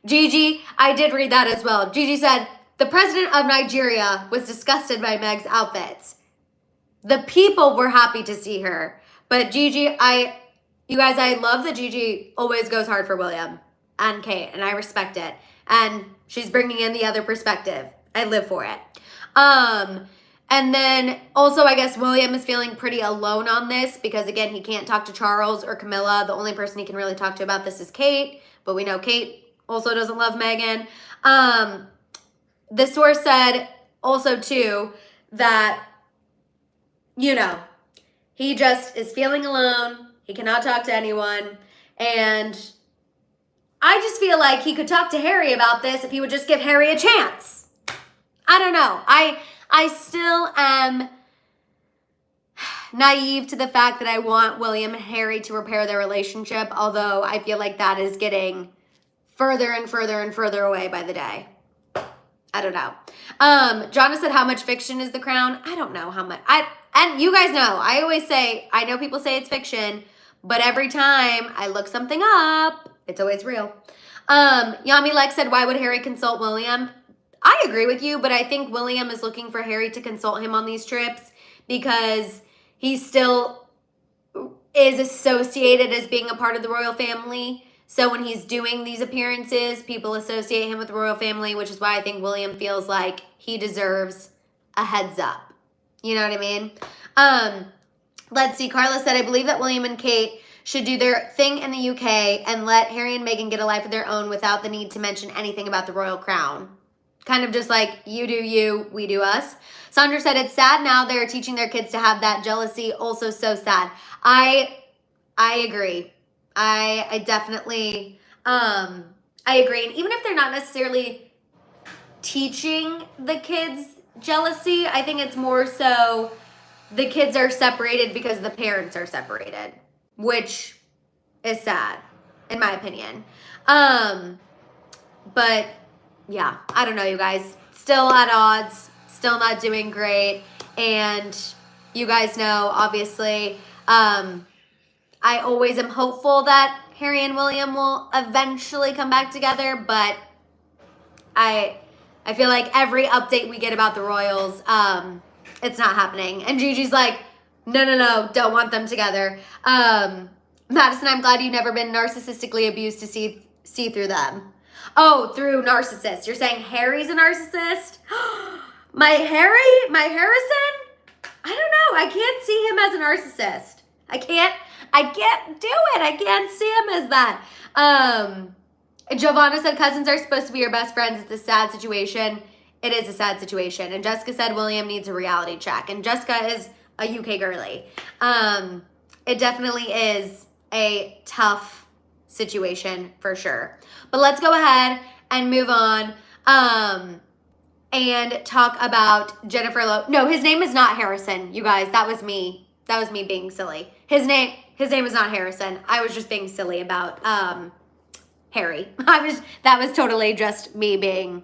Gigi, I did read that as well. Gigi said, the president of Nigeria was disgusted by Meg's outfits. The people were happy to see her. But Gigi, you guys, I love that Gigi always goes hard for William and Kate, and I respect it. And she's bringing in the other perspective. I live for it. And then also, I guess William is feeling pretty alone on this because, again, he can't talk to Charles or Camilla. The only person he can really talk to about this is Kate, but we know Kate also doesn't love Meghan. The source said also, too, that, you know, he just is feeling alone. He cannot talk to anyone. And I just feel like he could talk to Harry about this if he would just give Harry a chance. I don't know. I still am naive to the fact that I want William and Harry to repair their relationship, although I feel like that is getting further and further and further away by the day. I don't know. Jonna said, how much fiction is The Crown? I don't know how much. And you guys know, I always say, I know people say it's fiction, but every time I look something up, it's always real. Yami Lex said, why would Harry consult William? I agree with you, but I think William is looking for Harry to consult him on these trips because he still is associated as being a part of the royal family. So when he's doing these appearances, people associate him with the royal family, which is why I think William feels like he deserves a heads up. You know what I mean? Let's see. Carla said, I believe that William and Kate should do their thing in the UK and let Harry and Meghan get a life of their own without the need to mention anything about the royal crown. Kind of just like, you do you, we do us. Sandra said, it's sad now they're teaching their kids to have that jealousy. Also so sad. I agree. I definitely, I agree. And even if they're not necessarily teaching the kids jealousy, I think it's more so the kids are separated because the parents are separated, which is sad, in my opinion. But yeah, I don't know, you guys. Still at odds, still not doing great. And you guys know, obviously, I always am hopeful that Harry and William will eventually come back together, but I feel like every update we get about the royals, it's not happening. And Gigi's like, no, don't want them together. Madison, I'm glad you've never been narcissistically abused to see through them. Oh, through narcissists. You're saying Harry's a narcissist? My Harrison? I don't know. I can't see him as a narcissist. I can't do it. I can't see him as that. Giovanna said cousins are supposed to be your best friends. It's a sad situation. It is a sad situation. And Jessica said William needs a reality check. And Jessica is a UK girly. It definitely is a tough situation for sure. But let's go ahead and move on and talk about Jennifer No, his name is not Harrison, you guys. That was me. That was me being silly. His name is not Harrison. I was just being silly about Harry. That was totally just me being,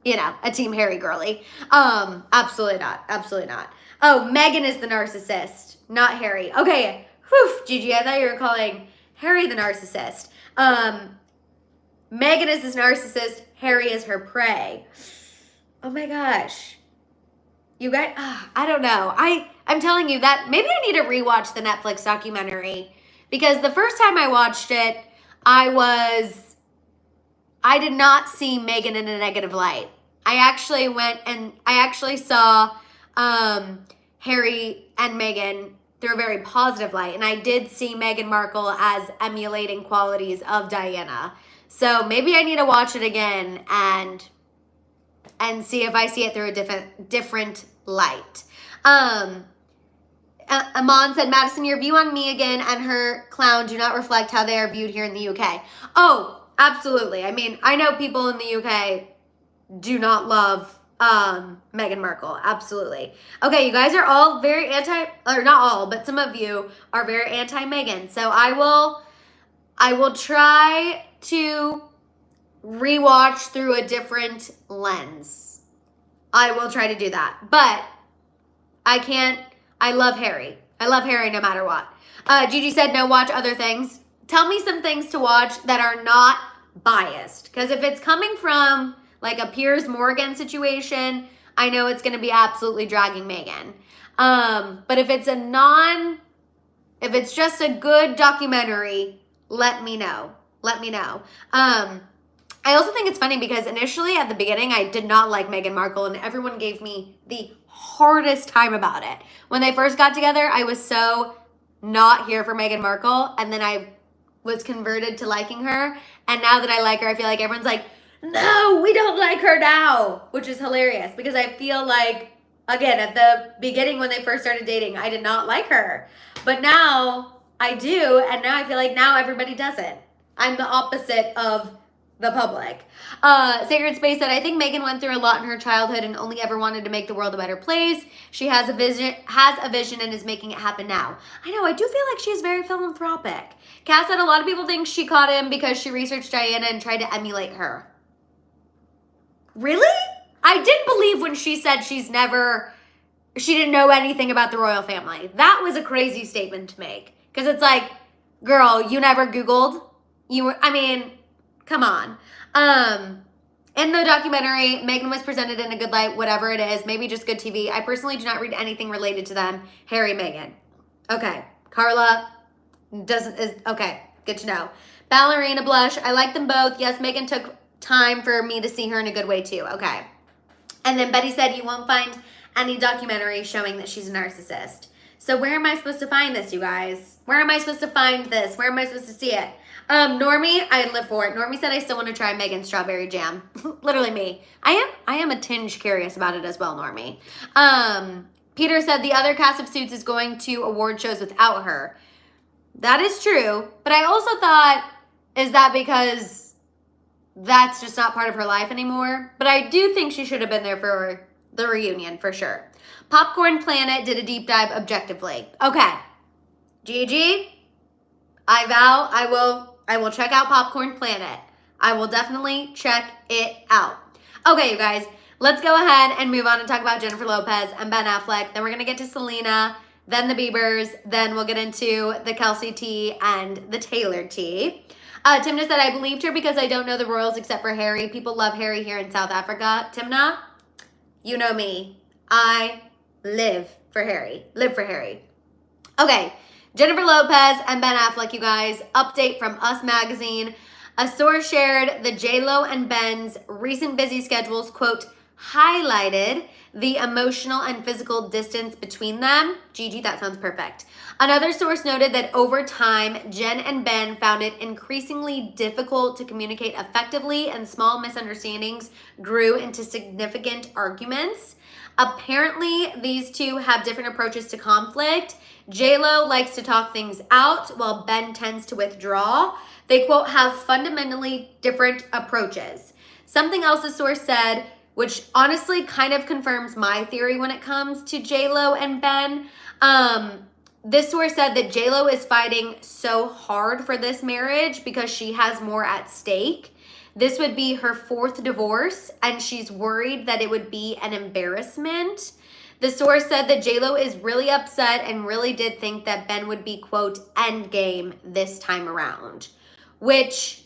you know, a Team Harry girly. Absolutely not. Absolutely not. Oh, Meghan is the narcissist, not Harry. Okay. Whew, Gigi, I thought you were calling Harry the narcissist. Meghan is this narcissist. Harry is her prey. Oh my gosh. You guys, I don't know. I'm telling you that maybe I need to rewatch the Netflix documentary because the first time I watched it, I did not see Meghan in a negative light. I actually saw Harry and Meghan through a very positive light. And I did see Meghan Markle as emulating qualities of Diana. So maybe I need to watch it again and see if I see it through a different light. Amon said, Madison, your view on Meghan and her clown do not reflect how they are viewed here in the UK. Oh, absolutely. I mean, I know people in the UK do not love Meghan Markle. Absolutely. Okay, you guys are all very or not all, but some of you are very anti-Meghan. So I will try to rewatch through a different lens. I will try to do that. But I love Harry. I love Harry no matter what. Gigi said no, watch other things. Tell me some things to watch that are not biased. Because if it's coming from like a Piers Morgan situation, I know it's going to be absolutely dragging Meghan. But if it's just a good documentary, let me know. Let me know. I also think it's funny because initially at the beginning, I did not like Meghan Markle and everyone gave me the hardest time about it. When they first got together, I was so not here for Meghan Markle, and then I was converted to liking her. And now that I like her, I feel like everyone's like, no, we don't like her now, which is hilarious because I feel like, again, at the beginning when they first started dating, I did not like her. But now I do, and now I feel like now everybody does it. I'm the opposite of the public. Sacred Space said, I think Meghan went through a lot in her childhood and only ever wanted to make the world a better place. She has a vision and is making it happen now. I know, I do feel like she's very philanthropic. Cass said a lot of people think she caught him because she researched Diana and tried to emulate her. Really? I didn't believe when she said she didn't know anything about the royal family. That was a crazy statement to make. Because it's like, girl, you never Googled? Come on. In the documentary, Meghan was presented in a good light, whatever it is, maybe just good TV. I personally do not read anything related to them. Harry, Meghan. Okay. Carla okay. Good to know. Ballerina Blush. I like them both. Yes, Meghan took time for me to see her in a good way too. Okay. And then Betty said you won't find any documentary showing that she's a narcissist. So where am I supposed to find this, you guys? Where am I supposed to find this? Where am I supposed to see it? Normie, I live for it. Normie said I still want to try Meghan's strawberry jam. Literally me. I am a tinge curious about it as well, Normie. Peter said the other cast of Suits is going to award shows without her. That is true. But I also thought, is that because that's just not part of her life anymore? But I do think she should have been there for the reunion, for sure. Popcorn Planet did a deep dive objectively. Okay. Gigi, I vow I will check out Popcorn Planet. I will definitely check it out. Okay, you guys, let's go ahead and move on and talk about Jennifer Lopez and Ben Affleck. Then we're going to get to Selena, then the Biebers, then we'll get into the Kelce tea and the Taylor tea. Timna said, I believed her because I don't know the royals except for Harry. People love Harry here in South Africa. Timna, you know me. I live for Harry. Live for Harry. Okay, Jennifer Lopez and Ben Affleck, you guys. Update from Us Magazine. A source shared the JLo and Ben's recent busy schedules, quote, highlighted the emotional and physical distance between them. Gigi, that sounds perfect. Another source noted that over time, Jen and Ben found it increasingly difficult to communicate effectively and small misunderstandings grew into significant arguments. Apparently, these two have different approaches to conflict. JLo likes to talk things out while Ben tends to withdraw. They, quote, have fundamentally different approaches. Something else the source said, which honestly kind of confirms my theory when it comes to JLo and Ben. This source said that JLo is fighting so hard for this marriage because she has more at stake. This would be her fourth divorce, and she's worried that it would be an embarrassment. The source said that JLo is really upset and really did think that Ben would be, quote, endgame this time around. Which,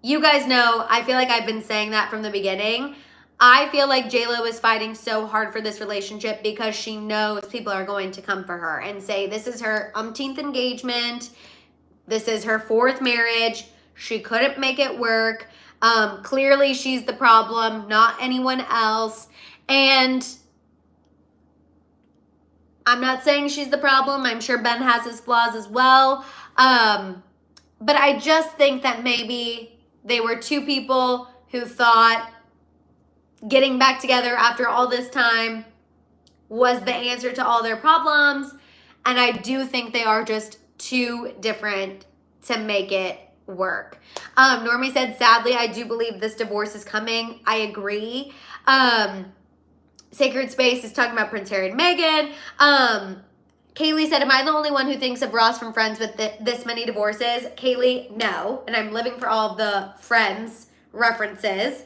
you guys know, I feel like I've been saying that from the beginning. I feel like JLo is fighting so hard for this relationship because she knows people are going to come for her and say this is her umpteenth engagement. This is her fourth marriage. She couldn't make it work. Clearly she's the problem, not anyone else. And I'm not saying she's the problem. I'm sure Ben has his flaws as well. But I just think that maybe they were two people who thought getting back together after all this time was the answer to all their problems. And I do think they are just too different to make it work. Normie said, sadly, I do believe this divorce is coming. I agree. Sacred Space is talking about Prince Harry and Meghan. Kaylee said, am I the only one who thinks of Ross from Friends with this many divorces? Kaylee, no. And I'm living for all of the Friends references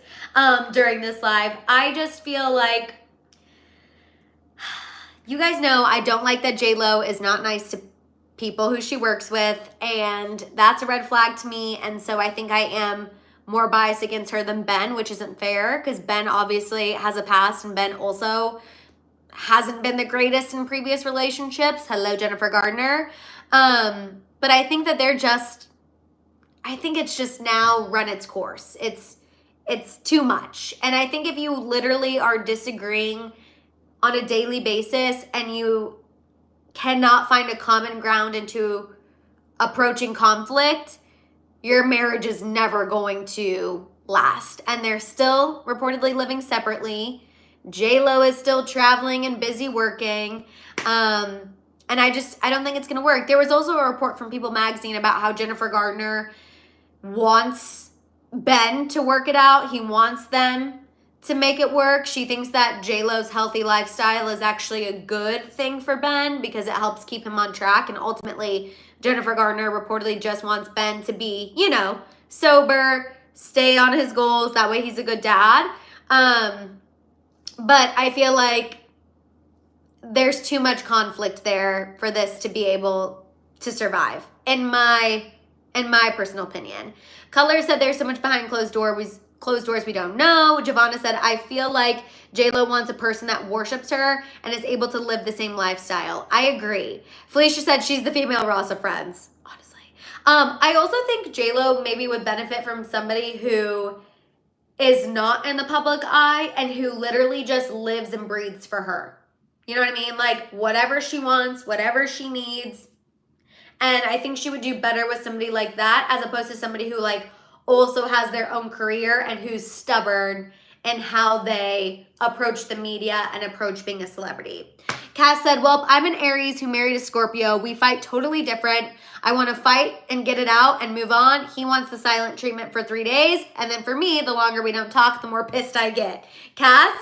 during this live. I just feel like, you guys know I don't like that JLo is not nice to people who she works with, and that's a red flag to me. And so I think I am more biased against her than Ben, which isn't fair because Ben obviously has a past, and Ben also hasn't been the greatest in previous relationships. Hello, Jennifer Gardner. But I think that I think it's just now run its course. It's too much. And I think if you literally are disagreeing on a daily basis and you cannot find a common ground into approaching conflict, your marriage is never going to last. And they're still reportedly living separately. JLo is still traveling and busy working. And I don't think it's going to work. There was also a report from People Magazine about how Jennifer Gardner wants Ben to work it out. He wants them to make it work. She thinks that JLo's healthy lifestyle is actually a good thing for Ben because it helps keep him on track. And ultimately, Jennifer Gardner reportedly just wants Ben to be, sober, stay on his goals. That way he's a good dad. But I feel like there's too much conflict there for this to be able to survive, in my personal opinion. Color said there's so much behind closed doors we don't know. Giovanna said, I feel like JLo wants a person that worships her and is able to live the same lifestyle. I agree. Felicia said she's the female Ross of Friends, honestly. I also think JLo maybe would benefit from somebody who is not in the public eye and who literally just lives and breathes for her. You know what I mean? Like whatever she wants, whatever she needs. And I think she would do better with somebody like that as opposed to somebody who also has their own career and who's stubborn in how they approach the media and approach being a celebrity. Cass said, well, I'm an Aries who married a Scorpio. We fight totally different. I want to fight and get it out and move on. He wants the silent treatment for 3 days. And then for me, the longer we don't talk, the more pissed I get. Cass,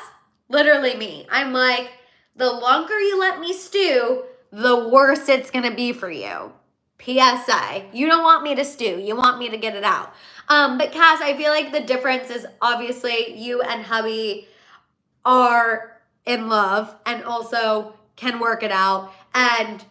literally me. I'm like, the longer you let me stew, the worse it's going to be for you. PSA. You don't want me to stew. You want me to get it out. But Cass, I feel like the difference is obviously you and hubby are in love and also can work it out and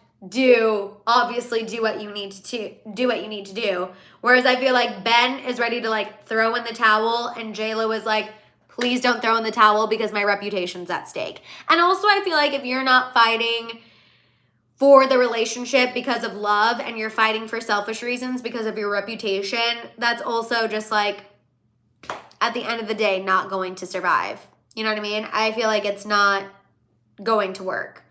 obviously do what you need to do. Whereas I feel like Ben is ready to throw in the towel and JLo is like, please don't throw in the towel because my reputation's at stake. And also I feel like if you're not fighting for the relationship because of love and you're fighting for selfish reasons because of your reputation, that's also just at the end of the day, not going to survive. You know what I mean? I feel like it's not going to work.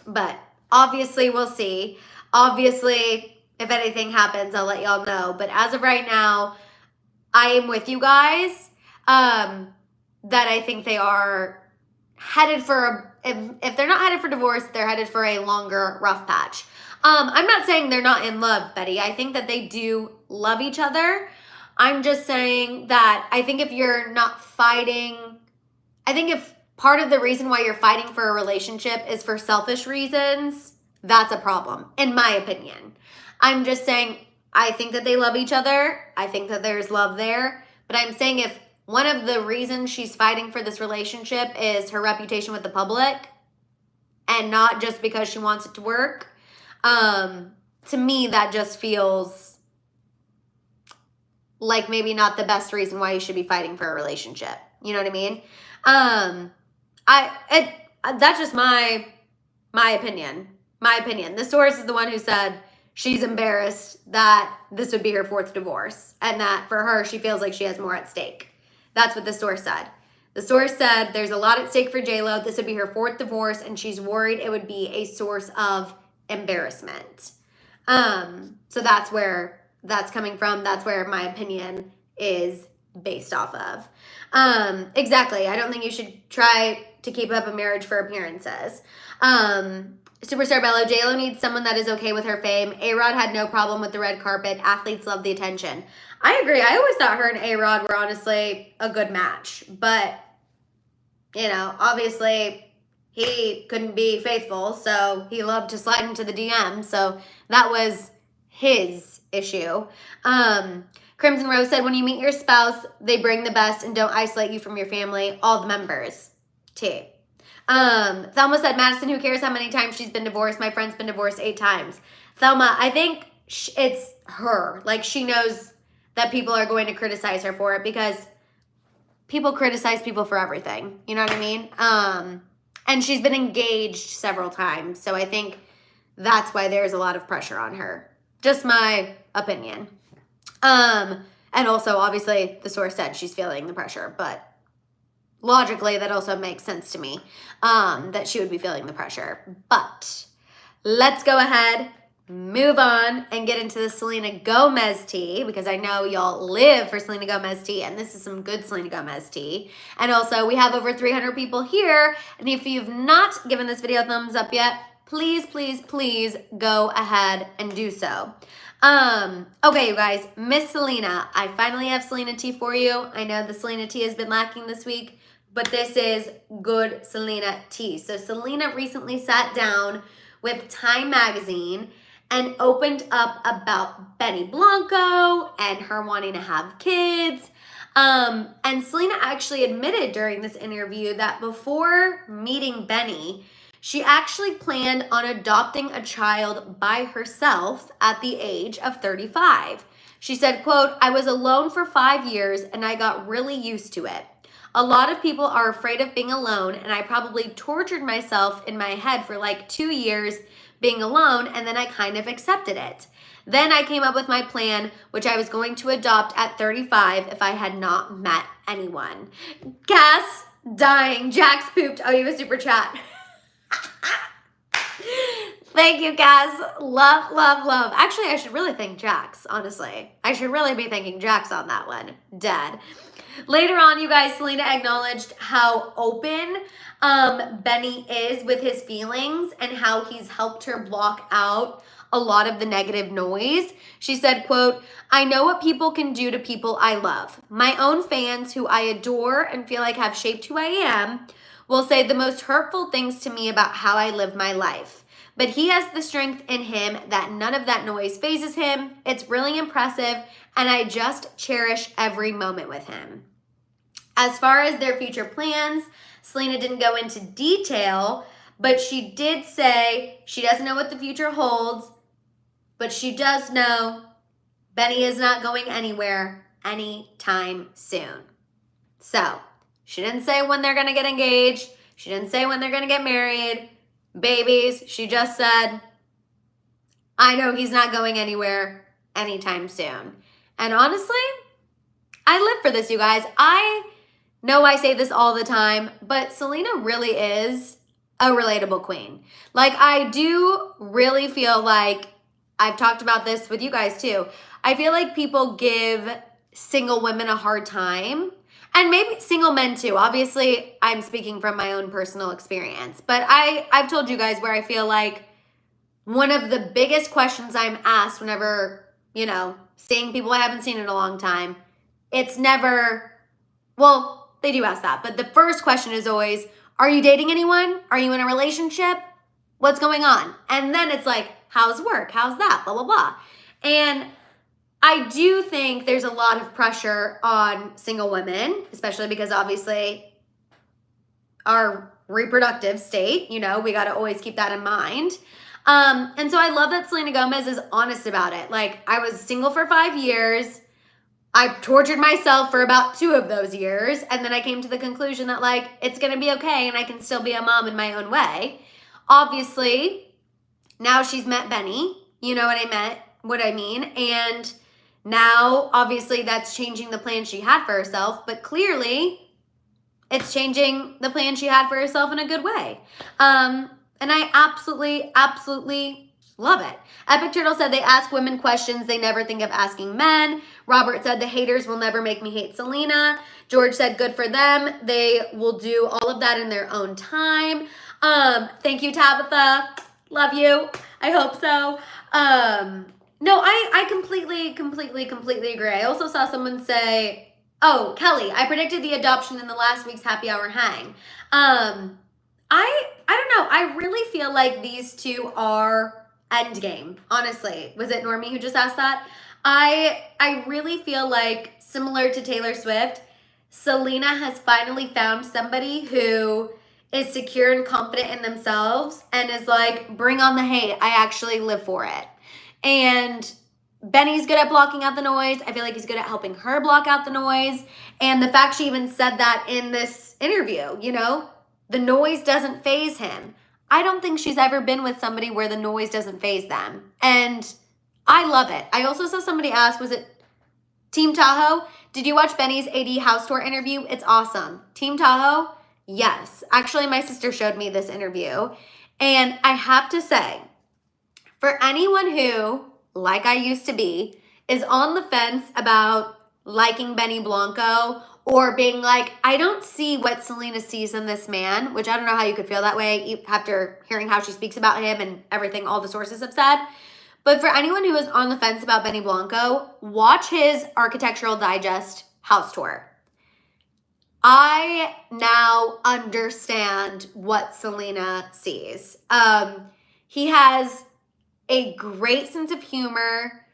But obviously we'll see. Obviously, if anything happens, I'll let y'all know. But as of right now, I am with you guys that I think they are headed for if they're not headed for divorce, they're headed for a longer rough patch. I'm not saying they're not in love, Betty. I think that they do love each other. I'm just saying that I think if you're not fighting, I think if part of the reason why you're fighting for a relationship is for selfish reasons, that's a problem, in my opinion. I'm just saying I think that they love each other. I think that there's love there. But I'm saying if one of the reasons she's fighting for this relationship is her reputation with the public and not just because she wants it to work, to me, that just feels like maybe not the best reason why you should be fighting for a relationship. You know what I mean? That's just my opinion. My opinion. The source is the one who said she's embarrassed that this would be her 4th divorce and that for her, she feels like she has more at stake. That's what the source said. The source said there's a lot at stake for JLo. This would be her 4th divorce, and she's worried it would be a source of embarrassment. So that's where that's coming from. That's where my opinion is based off of. Exactly. I don't think you should try to keep up a marriage for appearances. Superstar Bello, JLo needs someone that is okay with her fame. A-Rod had no problem with the red carpet. Athletes love the attention. I agree. I always thought her and A-Rod were honestly a good match. But you know, obviously he couldn't be faithful, so he loved to slide into the DM. So that was his issue. Crimson Rose said, when you meet your spouse, they bring the best and don't isolate you from your family, all the members. T. Thelma said, Madison, who cares how many times she's been divorced? My friend's been divorced 8 times. Thelma, I think it's her. Like, she knows that people are going to criticize her for it because people criticize people for everything. You know what I mean? And she's been engaged several times. So I think that's why there's a lot of pressure on her. Just my opinion. And also, obviously, the source said she's feeling the pressure. But logically, that also makes sense to me, that she would be feeling the pressure. But let's go ahead, move on, and get into the Selena Gomez tea, because I know y'all live for Selena Gomez tea, and this is some good Selena Gomez tea. And also, we have over 300 people here, and if you've not given this video a thumbs up yet, please, please, please go ahead and do so. Okay, you guys, Miss Selena, I finally have Selena tea for you. I know the Selena tea has been lacking this week, but this is good Selena tea. So Selena recently sat down with Time Magazine and opened up about Benny Blanco and her wanting to have kids. And Selena actually admitted during this interview that before meeting Benny, she actually planned on adopting a child by herself at the age of 35. She said, quote, I was alone for 5 years and I got really used to it. A lot of people are afraid of being alone, and I probably tortured myself in my head for like 2 years being alone, and then I kind of accepted it. Then I came up with my plan, which I was going to adopt at 35 if I had not met anyone. Cass, dying. Jax pooped. Oh, you have a super chat. Thank you, Cass. Love, love, love. Actually, I should really thank Jax, honestly. I should really be thanking Jax on that one. Dead. Later on, you guys, Selena acknowledged how open Benny is with his feelings and how he's helped her block out a lot of the negative noise. She said, quote, I know what people can do to people I love. My own fans, who I adore and feel like have shaped who I am, will say the most hurtful things to me about how I live my life. But he has the strength in him that none of that noise phases him. It's really impressive, and I just cherish every moment with him. As far as their future plans, Selena didn't go into detail, but she did say she doesn't know what the future holds, but she does know Benny is not going anywhere anytime soon. So, she didn't say when they're going to get engaged. She didn't say when they're going to get married. Babies, she just said, I know he's not going anywhere anytime soon. And honestly, I live for this, you guys. I know I say this all the time, but Selena really is a relatable queen. Like, I do really feel like, I've talked about this with you guys too, I feel like people give single women a hard time. And maybe single men too. Obviously, I'm speaking from my own personal experience. But I've told you guys where I feel like one of the biggest questions I'm asked whenever, you know, seeing people I haven't seen in a long time, it's never, well, they do ask that. But the first question is always, are you dating anyone? Are you in a relationship? What's going on? And then it's like, how's work? How's that? Blah, blah, blah. And I do think there's a lot of pressure on single women, especially because obviously our reproductive state, you know, we got to always keep that in mind. And so I love that Selena Gomez is honest about it. Like, I was single for 5 years. I tortured myself for about 2 of those years. And then I came to the conclusion that, like, it's going to be okay and I can still be a mom in my own way. Obviously, now she's met Benny. You know what I mean? And now, obviously, that's changing the plan she had for herself, but clearly, it's changing the plan she had for herself in a good way. And I absolutely, absolutely love it. Epic Turtle said they ask women questions they never think of asking men. Robert said the haters will never make me hate Selena. George said good for them. They will do all of that in their own time. Thank you, Tabitha. Love you. I hope so. No, I completely agree. I also saw someone say, Oh, Kelly, I predicted the adoption in the last week's happy hour hang. I don't know. I really feel like these two are endgame. Honestly, was it Normie who just asked that? I really feel like, similar to Taylor Swift, Selena has finally found somebody who is secure and confident in themselves and is like, bring on the hate. I actually live for it. And Benny's good at blocking out the noise. I feel like he's good at helping her block out the noise. And the fact she even said that in this interview, you know, the noise doesn't faze him. I don't think she's ever been with somebody where the noise doesn't faze them. And I love it. I also saw somebody ask, was it Team Tahoe? Did you watch Benny's AD house tour interview? It's awesome. Team Tahoe? Yes. Actually, my sister showed me this interview. And I have to say, for anyone who, like I used to be, is on the fence about liking Benny Blanco or being like, I don't see what Selena sees in this man, which I don't know how you could feel that way after hearing how she speaks about him and everything all the sources have said. But for anyone who is on the fence about Benny Blanco, watch his Architectural Digest house tour. I now understand what Selena sees. He has a great sense of humor.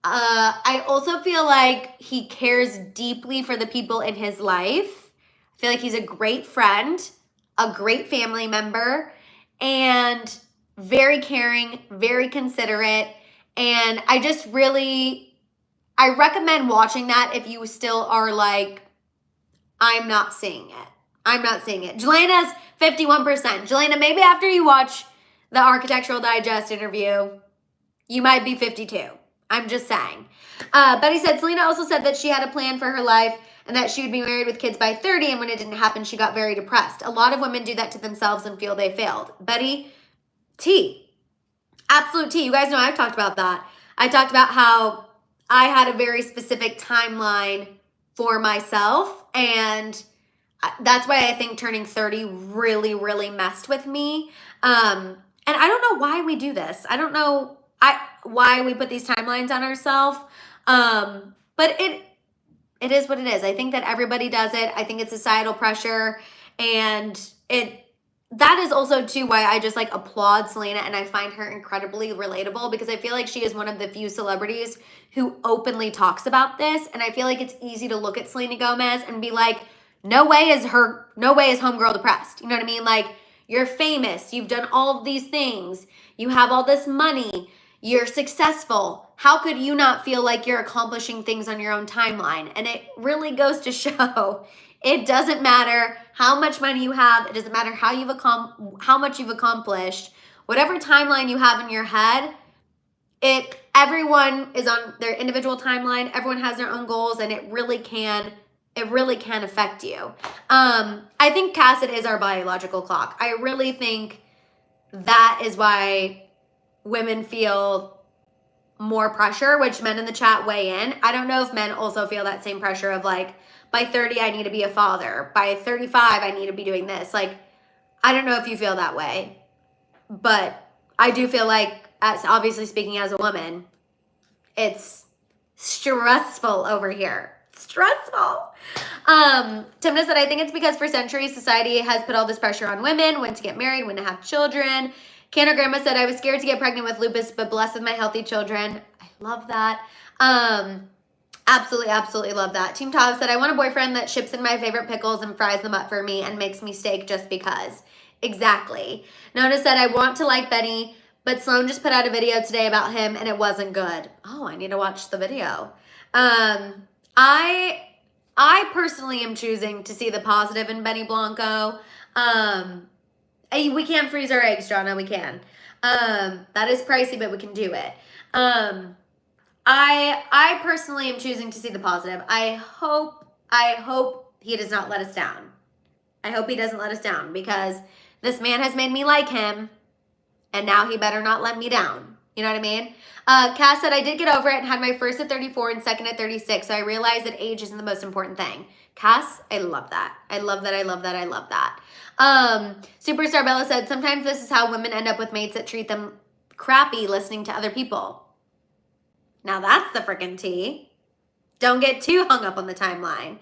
I also feel like he cares deeply for the people in his life. I feel like he's a great friend, a great family member, and very caring, very considerate. And I recommend watching that if you still are like, I'm not seeing it. I'm not seeing it. Jelena's 51%. Jelena, maybe after you watch the Architectural Digest interview, you might be 52. I'm just saying. Betty said, Selena also said that she had a plan for her life and that she would be married with kids by 30, and when it didn't happen, she got very depressed. A lot of women do that to themselves and feel they failed. Betty, tea. Absolute tea. You guys know I've talked about that. I talked about how I had a very specific timeline for myself, and that's why I think turning 30 really, really messed with me. And I don't know why we do this. I don't know why we put these timelines on ourselves. But it is what it is. I think that everybody does it. I think it's societal pressure, and that is also too why I just like applaud Selena, and I find her incredibly relatable because I feel like she is one of the few celebrities who openly talks about this. And I feel like it's easy to look at Selena Gomez and be like, no way is homegirl depressed. You know what I mean? Like, you're famous. You've done all of these things. You have all this money. You're successful. How could you not feel like you're accomplishing things on your own timeline? And it really goes to show it doesn't matter how much money you have. It doesn't matter how much you've accomplished. Whatever timeline you have in your head, everyone is on their individual timeline. Everyone has their own goals, and it really can affect you. I think Cassett is our biological clock. I really think that is why women feel more pressure, which men in the chat weigh in. I don't know if men also feel that same pressure of like, by 30, I need to be a father. By 35, I need to be doing this. Like, I don't know if you feel that way, but I do feel like, as obviously speaking as a woman, it's stressful over here. Stressful. Timna said, I think it's because for centuries, society has put all this pressure on women, when to get married, when to have children. Canner Grandma said, I was scared to get pregnant with lupus, but blessed with my healthy children. I love that. Absolutely love that. Team Tav said, I want a boyfriend that ships in my favorite pickles and fries them up for me and makes me steak just because. Exactly. Nona said, I want to like Benny, but Sloan just put out a video today about him and it wasn't good. Oh, I need to watch the video. I personally am choosing to see the positive in Benny Blanco. We can't freeze our eggs, Jonna. We can. That is pricey, but we can do it. I personally am choosing to see the positive. I hope he does not let us down. I hope he doesn't let us down because this man has made me like him, and now he better not let me down. You know what I mean? Cass said, I did get over it and had my first at 34 and second at 36, so I realized that age isn't the most important thing. Cass, I love that. I love that. Superstar Bella said, sometimes this is how women end up with mates that treat them crappy listening to other people. Now that's the freaking tea. Don't get too hung up on the timeline.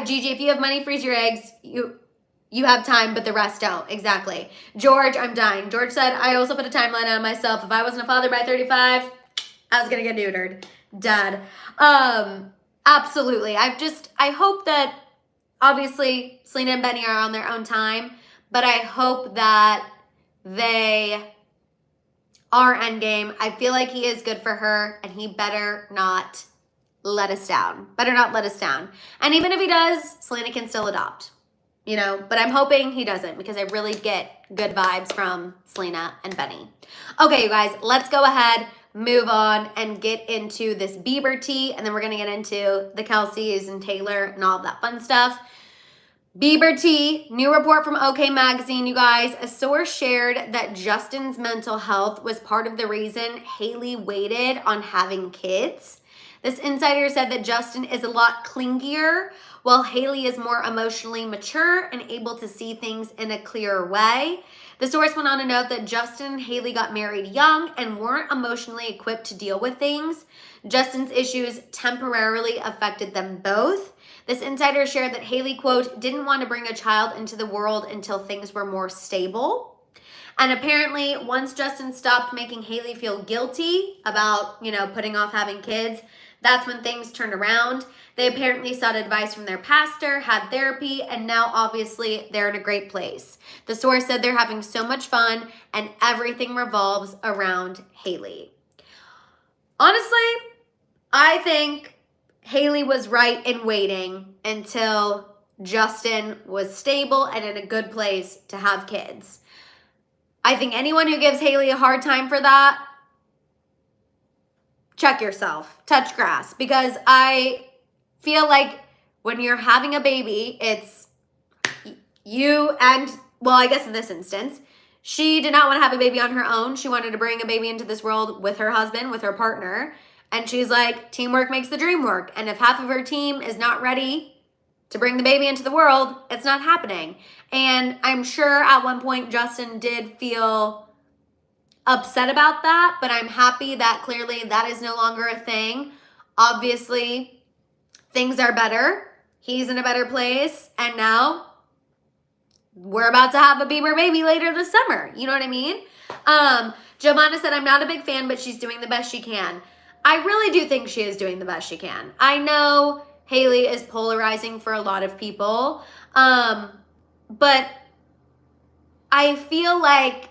Gigi, if you have money, freeze your eggs. You have time, but the rest don't. Exactly. George, I'm dying. George said, I also put a timeline on myself. If I wasn't a father by 35, I was going to get neutered. Dad. Absolutely. I hope that, obviously, Selena and Benny are on their own time, but I hope that they are endgame. I feel like he is good for her, and he better not let us down. Better not let us down. And even if he does, Selena can still adopt. You know, but I'm hoping he doesn't because I really get good vibes from Selena and Benny. Okay, you guys, let's go ahead, move on, and get into this Bieber tea, and then we're going to get into the Kelces and Taylor and all of that fun stuff. Bieber tea, new report from OK Magazine, you guys. A source shared that Justin's mental health was part of the reason Hailey waited on having kids. This insider said that Justin is a lot clingier, while Hailey is more emotionally mature and able to see things in a clearer way. The source went on to note that Justin and Hailey got married young and weren't emotionally equipped to deal with things. Justin's issues temporarily affected them both. This insider shared that Hailey, quote, didn't want to bring a child into the world until things were more stable. And apparently, once Justin stopped making Hailey feel guilty about, putting off having kids, that's when things turned around. They apparently sought advice from their pastor, had therapy, and now obviously they're in a great place. The source said they're having so much fun and everything revolves around Hailey. Honestly, I think Hailey was right in waiting until Justin was stable and in a good place to have kids. I think anyone who gives Hailey a hard time for that, check yourself, touch grass, because I feel like when you're having a baby, it's you and, well, I guess in this instance, she did not want to have a baby on her own. She wanted to bring a baby into this world with her husband, with her partner. And she's like, teamwork makes the dream work. And if half of her team is not ready to bring the baby into the world, it's not happening. And I'm sure at one point Justin did feel upset about that, but I'm happy that clearly that is no longer a thing. Obviously, things are better. He's in a better place. And now we're about to have a Bieber baby later this summer. You know what I mean? Giovanna said, I'm not a big fan, but she's doing the best she can. I really do think she is doing the best she can. I know Hailey is polarizing for a lot of people, but I feel like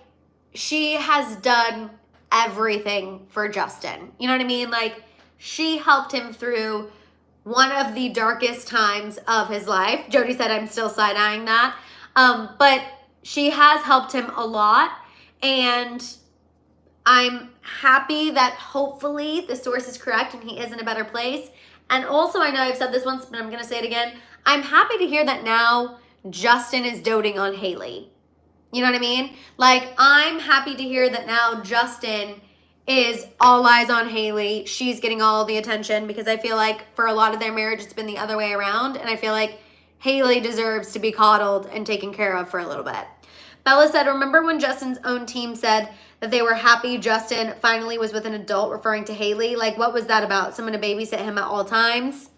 she has done everything for Justin. You know what I mean? Like, she helped him through one of the darkest times of his life. Jody said, I'm still side-eyeing that. But she has helped him a lot. And I'm happy that hopefully the source is correct and he is in a better place. And also, I know I've said this once, but I'm going to say it again. I'm happy to hear that now Justin is doting on Hailey. You know what I mean? Like, I'm happy to hear that now Justin is all eyes on Hailey. She's getting all the attention because I feel like for a lot of their marriage, it's been the other way around. And I feel like Hailey deserves to be coddled and taken care of for a little bit. Bella said, remember when Justin's own team said that they were happy Justin finally was with an adult, referring to Hailey? Like, what was that about? Someone to babysit him at all times?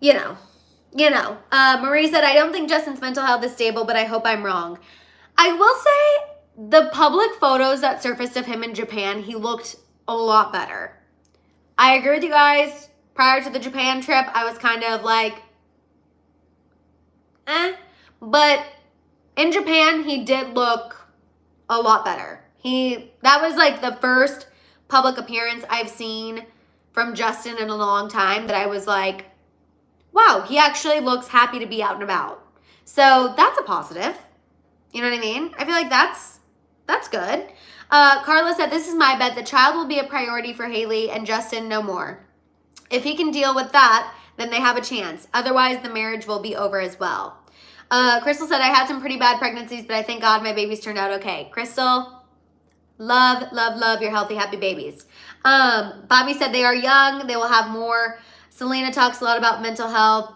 Marie said, I don't think Justin's mental health is stable, but I hope I'm wrong. I will say the public photos that surfaced of him in Japan, he looked a lot better. I agree with you guys. Prior to the Japan trip, I was kind of like, but in Japan, he did look a lot better. That was like the first public appearance I've seen from Justin in a long time that I was like, wow, he actually looks happy to be out and about. So that's a positive. You know what I mean? I feel like that's good. Carla said, this is my bet. The child will be a priority for Hailey and Justin no more. If he can deal with that, then they have a chance. Otherwise, the marriage will be over as well. Crystal said, I had some pretty bad pregnancies, but I thank God my babies turned out okay. Crystal, love, love, love your healthy, happy babies. Bobby said they are young. They will have more. Selena talks a lot about mental health.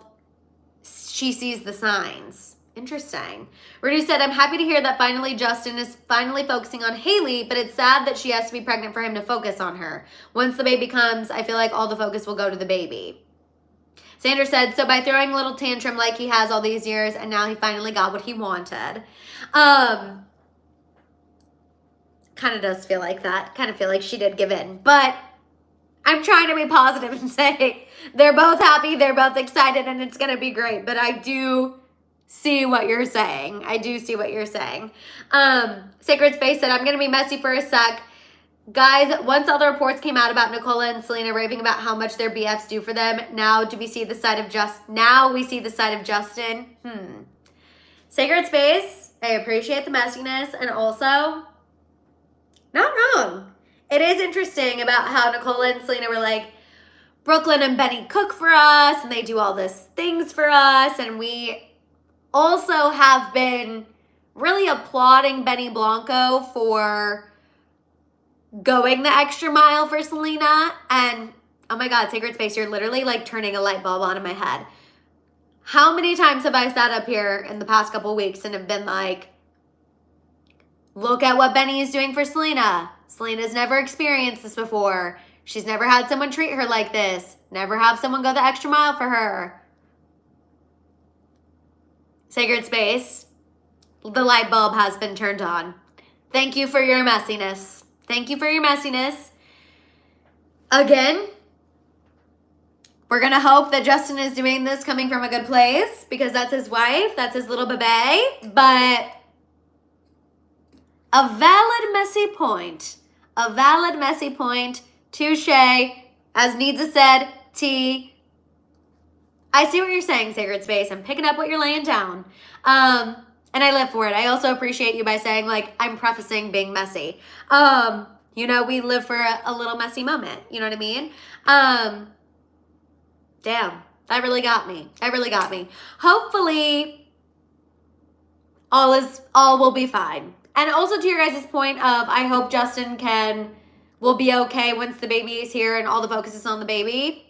She sees the signs. Interesting. Rudy said, I'm happy to hear that finally Justin is finally focusing on Hailey, but it's sad that she has to be pregnant for him to focus on her. Once the baby comes, I feel like all the focus will go to the baby. Sandra said, so by throwing a little tantrum like he has all these years, and now he finally got what he wanted. Kind of does feel like that. Kind of feel like she did give in. But I'm trying to be positive and say they're both happy, they're both excited, and it's going to be great. But I do see what you're saying. I do see what you're saying. Sacred Space said, I'm going to be messy for a sec. Guys, once all the reports came out about Nicola and Selena raving about how much their BFs do for them, now we see the side of Justin. Sacred Space, I appreciate the messiness, and also, not wrong. It is interesting about how Nicola and Selena were like, Brooklyn and Benny cook for us, and they do all these things for us, and we also have been really applauding Benny Blanco for going the extra mile for Selena. And oh my God, Sacred Space, you're literally like turning a light bulb on in my head. How many times have I sat up here in the past couple weeks and have been like, look at what Benny is doing for Selena. Selena's never experienced this before. She's never had someone treat her like this. Never have someone go the extra mile for her. Sacred Space, the light bulb has been turned on. Thank you for your messiness. Thank you for your messiness. Again, we're going to hope that Justin is doing this coming from a good place because that's his wife. That's his little baby. But a valid messy point. A valid messy point. Touche. As Needsa said, T. I see what you're saying, Sacred Space. I'm picking up what you're laying down. And I live for it. I also appreciate you by saying, like, I'm prefacing being messy. You know, we live for a little messy moment. You know what I mean? Damn. That really got me. That really got me. Hopefully, all will be fine. And also to your guys' point of, I hope Justin will be okay once the baby is here and all the focus is on the baby.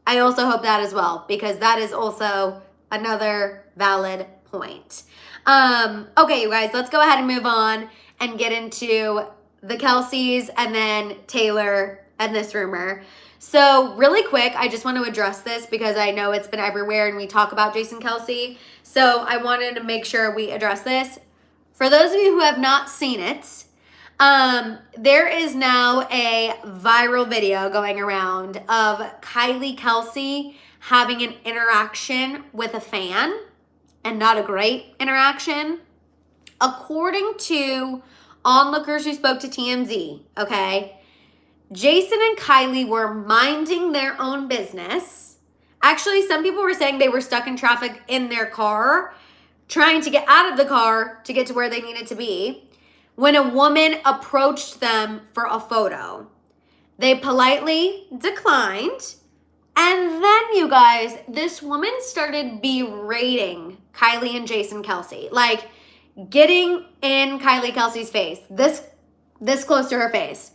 I also hope that as well, because that is also another valid point. Okay, you guys, let's go ahead and move on and get into the Kelces and then Taylor and this rumor. So really quick, I just want to address this because I know it's been everywhere and we talk about Jason Kelce. So I wanted to make sure we address this. For those of you who have not seen it, there is now a viral video going around of Kylie Kelce having an interaction with a fan, and not a great interaction. According to onlookers who spoke to TMZ, okay, Jason and Kylie were minding their own business. Actually, some people were saying they were stuck in traffic in their car, trying to get out of the car to get to where they needed to be, when a woman approached them for a photo. They politely declined. And then, you guys, this woman started berating Kylie and Jason Kelce. Like, getting in Kylie Kelce's face, this close to her face.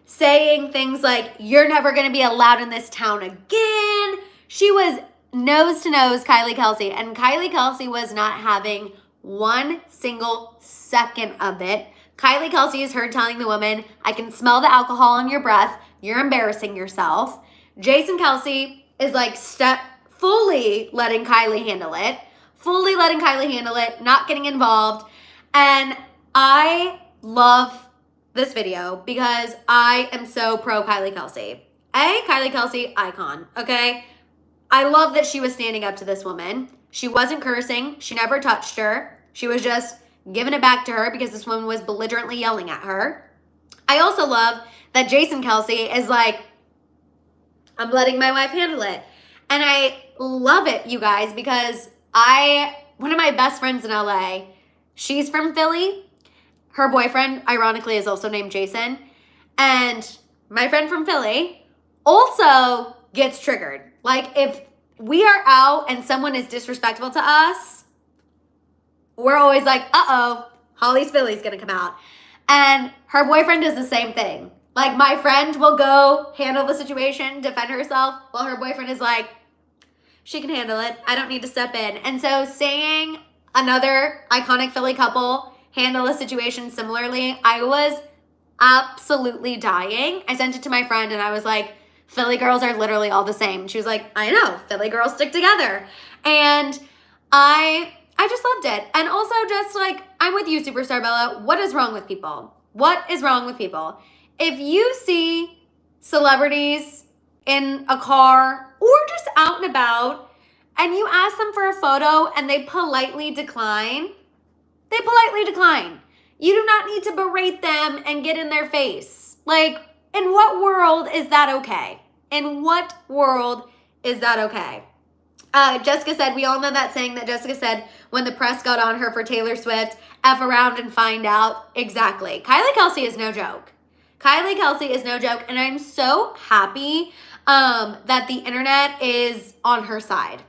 Saying things like, you're never going to be allowed in this town again. She was nose to nose Kylie Kelce. And Kylie Kelce was not having one single second of it. Kylie Kelce is heard telling the woman, I can smell the alcohol on your breath. You're embarrassing yourself. Jason Kelce is like fully letting Kylie handle it. Fully letting Kylie handle it. Not getting involved. And I love this video because I am so pro Kylie Kelce. Kylie Kelce, icon, okay? I love that she was standing up to this woman. She wasn't cursing. She never touched her. She was just giving it back to her because this woman was belligerently yelling at her. I also love that Jason Kelce is like, I'm letting my wife handle it. And I love it, you guys, because one of my best friends in LA, she's from Philly. Her boyfriend, ironically, is also named Jason. And my friend from Philly also gets triggered. Like, if we are out and someone is disrespectful to us, we're always like, uh-oh, Holly's Philly's gonna come out. And her boyfriend does the same thing. Like, my friend will go handle the situation, defend herself, while her boyfriend is like, she can handle it. I don't need to step in. And so saying another iconic Philly couple handle a situation similarly. I was absolutely dying. I sent it to my friend and I was like, Philly girls are literally all the same. She was like, I know, Philly girls stick together. And I just loved it. And also just like, I'm with you, Superstar Bella. What is wrong with people? What is wrong with people? If you see celebrities in a car or just out and about and you ask them for a photo and they politely decline, You do not need to berate them and get in their face. Like, in what world is that okay? In what world is that okay? Jessica said, we all know that saying that Jessica said when the press got on her for Taylor Swift, F around and find out. Exactly. Kylie Kelce is no joke. Kylie Kelce is no joke. And I'm so happy that the internet is on her side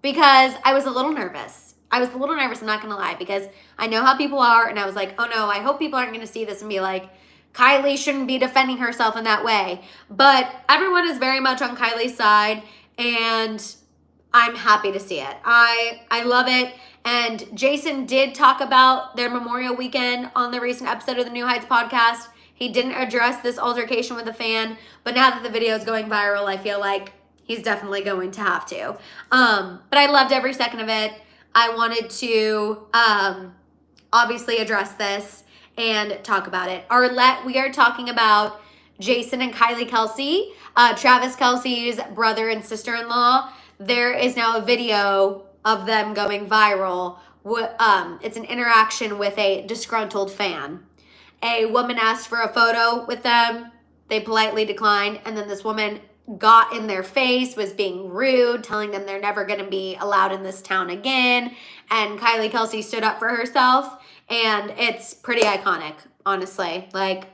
because I was a little nervous. I'm not going to lie, because I know how people are. And I was like, oh no, I hope people aren't going to see this and be like, Kylie shouldn't be defending herself in that way. But everyone is very much on Kylie's side, and I'm happy to see it. I love it. And Jason did talk about their Memorial Weekend on the recent episode of the New Heights podcast. He didn't address this altercation with a fan, but now that the video is going viral, I feel like he's definitely going to have to. But I loved every second of it. I wanted to obviously address this and talk about it. We are talking about Jason and Kylie Kelce, Travis Kelce's brother and sister-in-law. There is now a video of them going viral. It's an interaction with a disgruntled fan. A woman asked for a photo with them. They politely declined. And then this woman got in their face, was being rude, telling them they're never going to be allowed in this town again. And Kylie Kelce stood up for herself. And it's pretty iconic, honestly. Like,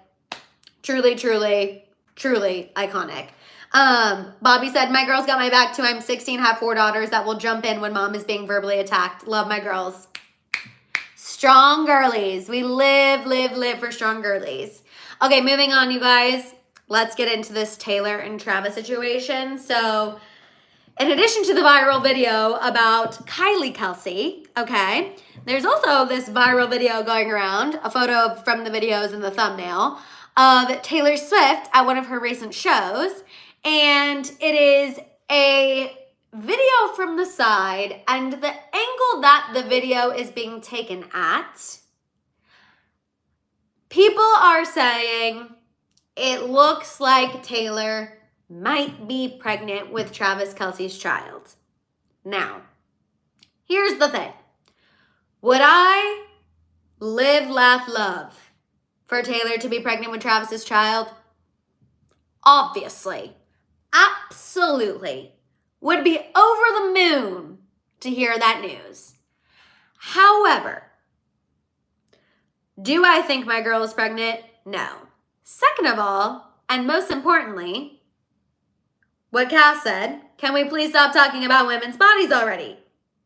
truly, truly, truly iconic. Bobby said, my girls got my back too. I'm 16, have 4 daughters that will jump in when mom is being verbally attacked. Love my girls. Strong girlies. We live for strong girlies. Okay, moving on, you guys. Let's get into this Taylor and Travis situation. So, in addition to the viral video about Kylie Kelce, okay, there's also this viral video going around, a photo from the videos in the thumbnail, of Taylor Swift at one of her recent shows. And it is a video from the side, and the angle that the video is being taken at, people are saying it looks like Taylor might be pregnant with Travis Kelce's child. Now, here's the thing. Would I live, laugh, love for Taylor to be pregnant with Travis's child? Obviously. Absolutely. Would be over the moon to hear that news. However, do I think my girl is pregnant? No. Second of all, and most importantly, what Cass said, can we please stop talking about women's bodies already?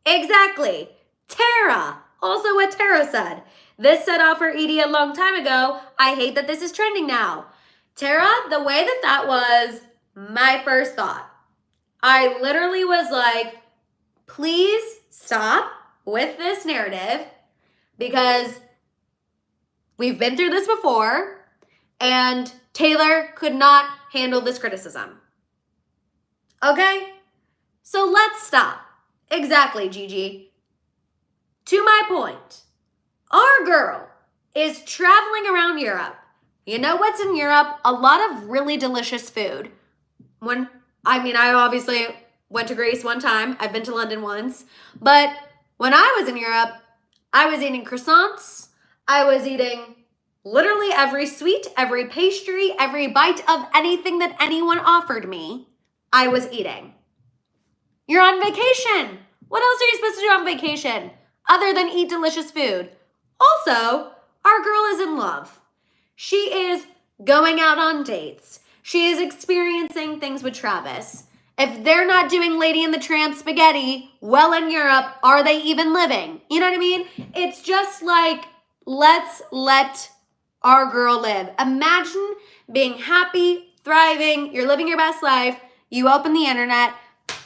Exactly. Tara, also what Tara said. This set off her ED a long time ago. I hate that this is trending now. Tara, the way that was my first thought. I literally was like, please stop with this narrative, because we've been through this before and Taylor could not handle this criticism. Okay? So let's stop. Exactly, Gigi. To my point, our girl is traveling around Europe. You know what's in Europe? A lot of really delicious food. I obviously went to Greece one time. I've been to London once. But when I was in Europe, I was eating croissants. I was eating literally every sweet, every pastry, every bite of anything that anyone offered me, I was eating. You're on vacation. What else are you supposed to do on vacation other than eat delicious food? Also, our girl is in love. She is going out on dates. She is experiencing things with Travis. If they're not doing Lady and the Tramp spaghetti well in Europe, are they even living? You know what I mean? It's just like, let's let our girl live. Imagine being happy, thriving, you're living your best life, you open the internet,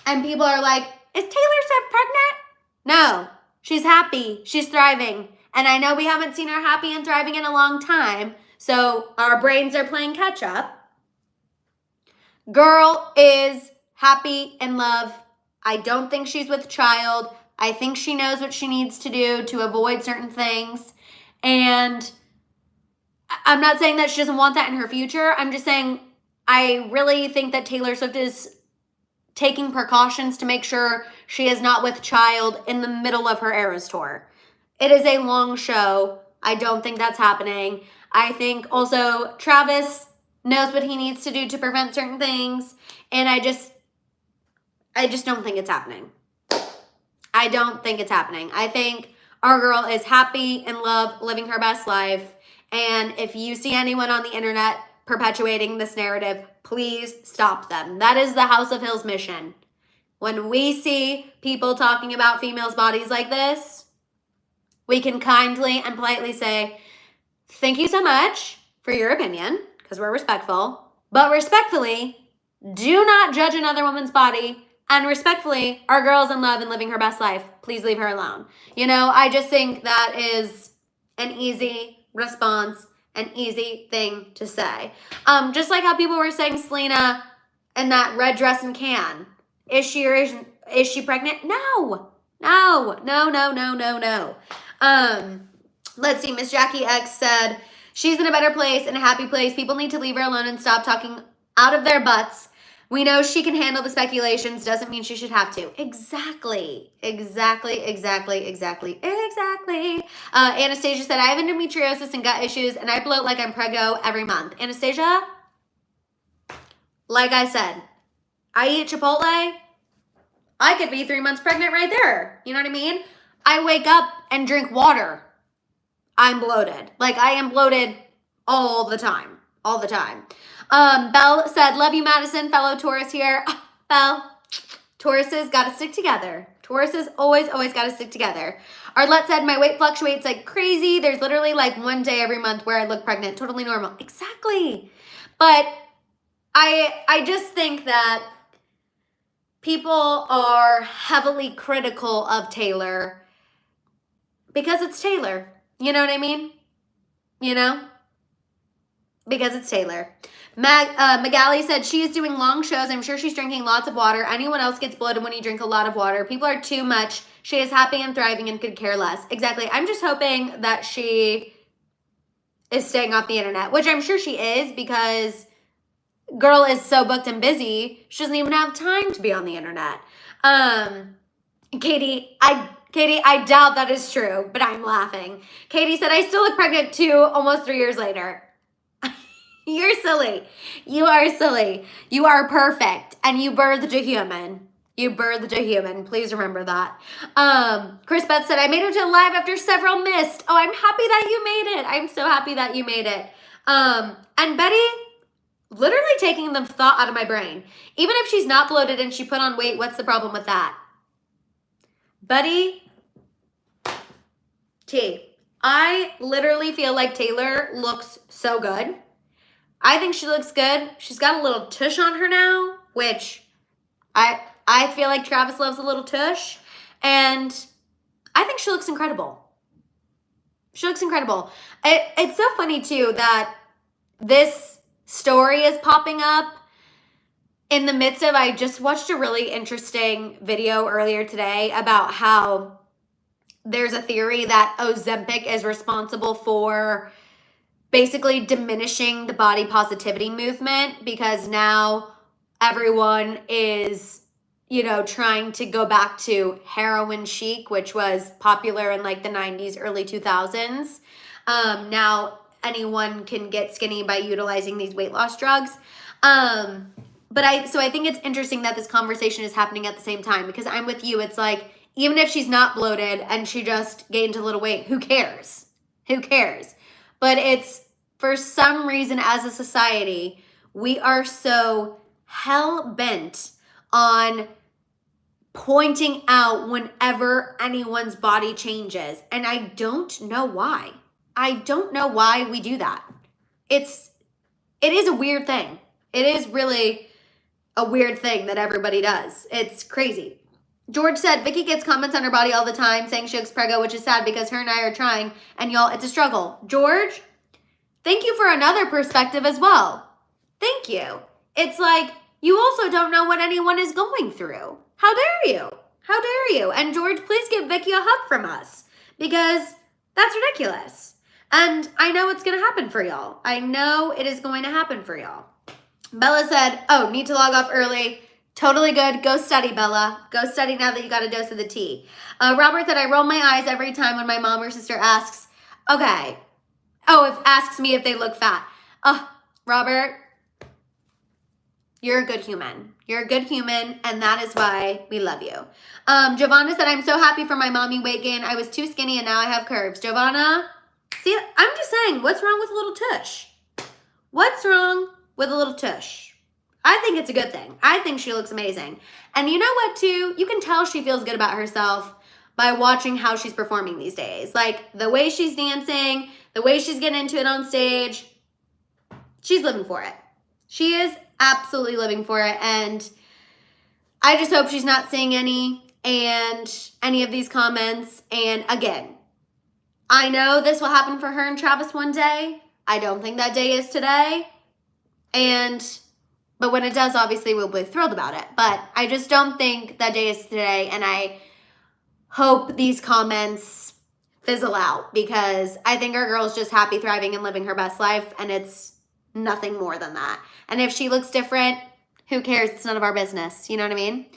and people are like, is Taylor Swift pregnant? No, She's happy. She's thriving. And I know we haven't seen her happy and thriving in a long time, so our brains are playing catch up. Girl is happy in love. I don't think she's with child. I think she knows what she needs to do to avoid certain things. And I'm not saying that she doesn't want that in her future. I'm just saying I really think that Taylor Swift is taking precautions to make sure she is not with child in the middle of her Eras tour. It is a long show. I don't think that's happening. I think also Travis knows what he needs to do to prevent certain things. And I just don't think it's happening. I don't think it's happening. I think our girl is happy, in love, living her best life. And if you see anyone on the internet perpetuating this narrative, please stop them. That is the House of Hills mission. When we see people talking about females' bodies like this, we can kindly and politely say, thank you so much for your opinion, because we're respectful, but respectfully, do not judge another woman's body. And respectfully, our girl's in love and living her best life. Please leave her alone. You know, I just think that is an easy response, an easy thing to say. Just like how people were saying Selena in that red dress and can. Is she or is she pregnant? No. Let's see. Miss Jackie X said, she's in a better place, in a happy place. People need to leave her alone and stop talking out of their butts. We know she can handle the speculations. Doesn't mean she should have to. Exactly. Anastasia said, I have endometriosis and gut issues, and I bloat like I'm preggo every month. Anastasia, like I said, I eat Chipotle. I could be 3 months pregnant right there. You know what I mean? I wake up and drink water. I'm bloated. Like, I am bloated all the time. All the time. Belle said, love you, Madison, fellow Taurus here. Belle, Tauruses got to stick together. Tauruses always got to stick together. Arlette said, my weight fluctuates like crazy. There's literally like one day every month where I look pregnant. Totally normal. Exactly. But I just think that people are heavily critical of Taylor because it's Taylor. You know what I mean? You know? Because it's Taylor. Magali said she's doing long shows. I'm sure she's drinking lots of water. Anyone else gets bloated when you drink a lot of water. People are too much. She is happy and thriving and could care less. Exactly. I'm just hoping that she is staying off the internet, which I'm sure she is because girl is so booked and busy. She doesn't even have time to be on the internet. Katie, I doubt that is true, but I'm laughing. Katie said, I still look pregnant too almost 3 years later. You're silly. You are silly. You are perfect. And you birthed a human. You birthed a human. Please remember that. Chris Beth said, I made it to live after several missed. Oh, I'm happy that you made it. I'm so happy that you made it. And Betty, literally taking the thought out of my brain. Even if she's not bloated and she put on weight, what's the problem with that? Buddy, I literally feel like Taylor looks so good. I think she looks good. She's got a little tush on her now, which I feel like Travis loves a little tush. And I think she looks incredible. She looks incredible. It's so funny, too, that this story is popping up in the midst of, I just watched a really interesting video earlier today about how there's a theory that Ozempic is responsible for basically diminishing the body positivity movement because now everyone is, you know, trying to go back to heroin chic, which was popular in like the 90s, early 2000s. Now anyone can get skinny by utilizing these weight loss drugs. So I think it's interesting that this conversation is happening at the same time because I'm with you. It's like, even if she's not bloated and she just gained a little weight, who cares? Who cares? But it's, for some reason, as a society, we are so hell-bent on pointing out whenever anyone's body changes. And I don't know why. I don't know why we do that. It is a weird thing. It is really a weird thing that everybody does. It's crazy. George said, Vicky gets comments on her body all the time saying she looks preggo, which is sad because her and I are trying, and y'all, it's a struggle. George, thank you for another perspective as well. Thank you. It's like, you also don't know what anyone is going through. How dare you? How dare you? And George, please give Vicky a hug from us because that's ridiculous. And I know it's going to happen for y'all. I know it is going to happen for y'all. Bella said, oh, need to log off early. Totally good. Go study, Bella. Go study now that you got a dose of the tea. Robert said, I roll my eyes every time when my mom or sister asks, okay. Oh, asks me if they look fat. Robert, you're a good human. You're a good human, and that is why we love you. Giovanna said, I'm so happy for my mommy weight gain. I was too skinny, and now I have curves. Giovanna, see, I'm just saying, what's wrong with a little tush? What's wrong with a little tush? I think it's a good thing. I think she looks amazing. And you know what, too? You can tell she feels good about herself by watching how she's performing these days. Like, the way she's dancing, the way she's getting into it on stage, she's living for it. She is absolutely living for it. And I just hope she's not seeing any of these comments. And again, I know this will happen for her and Travis one day. I don't think that day is today. But when it does, obviously, we'll be thrilled about it. But I just don't think that day is today. And I hope these comments fizzle out because I think our girl's just happy, thriving, and living her best life. And it's nothing more than that. And if she looks different, who cares? It's none of our business. You know what I mean?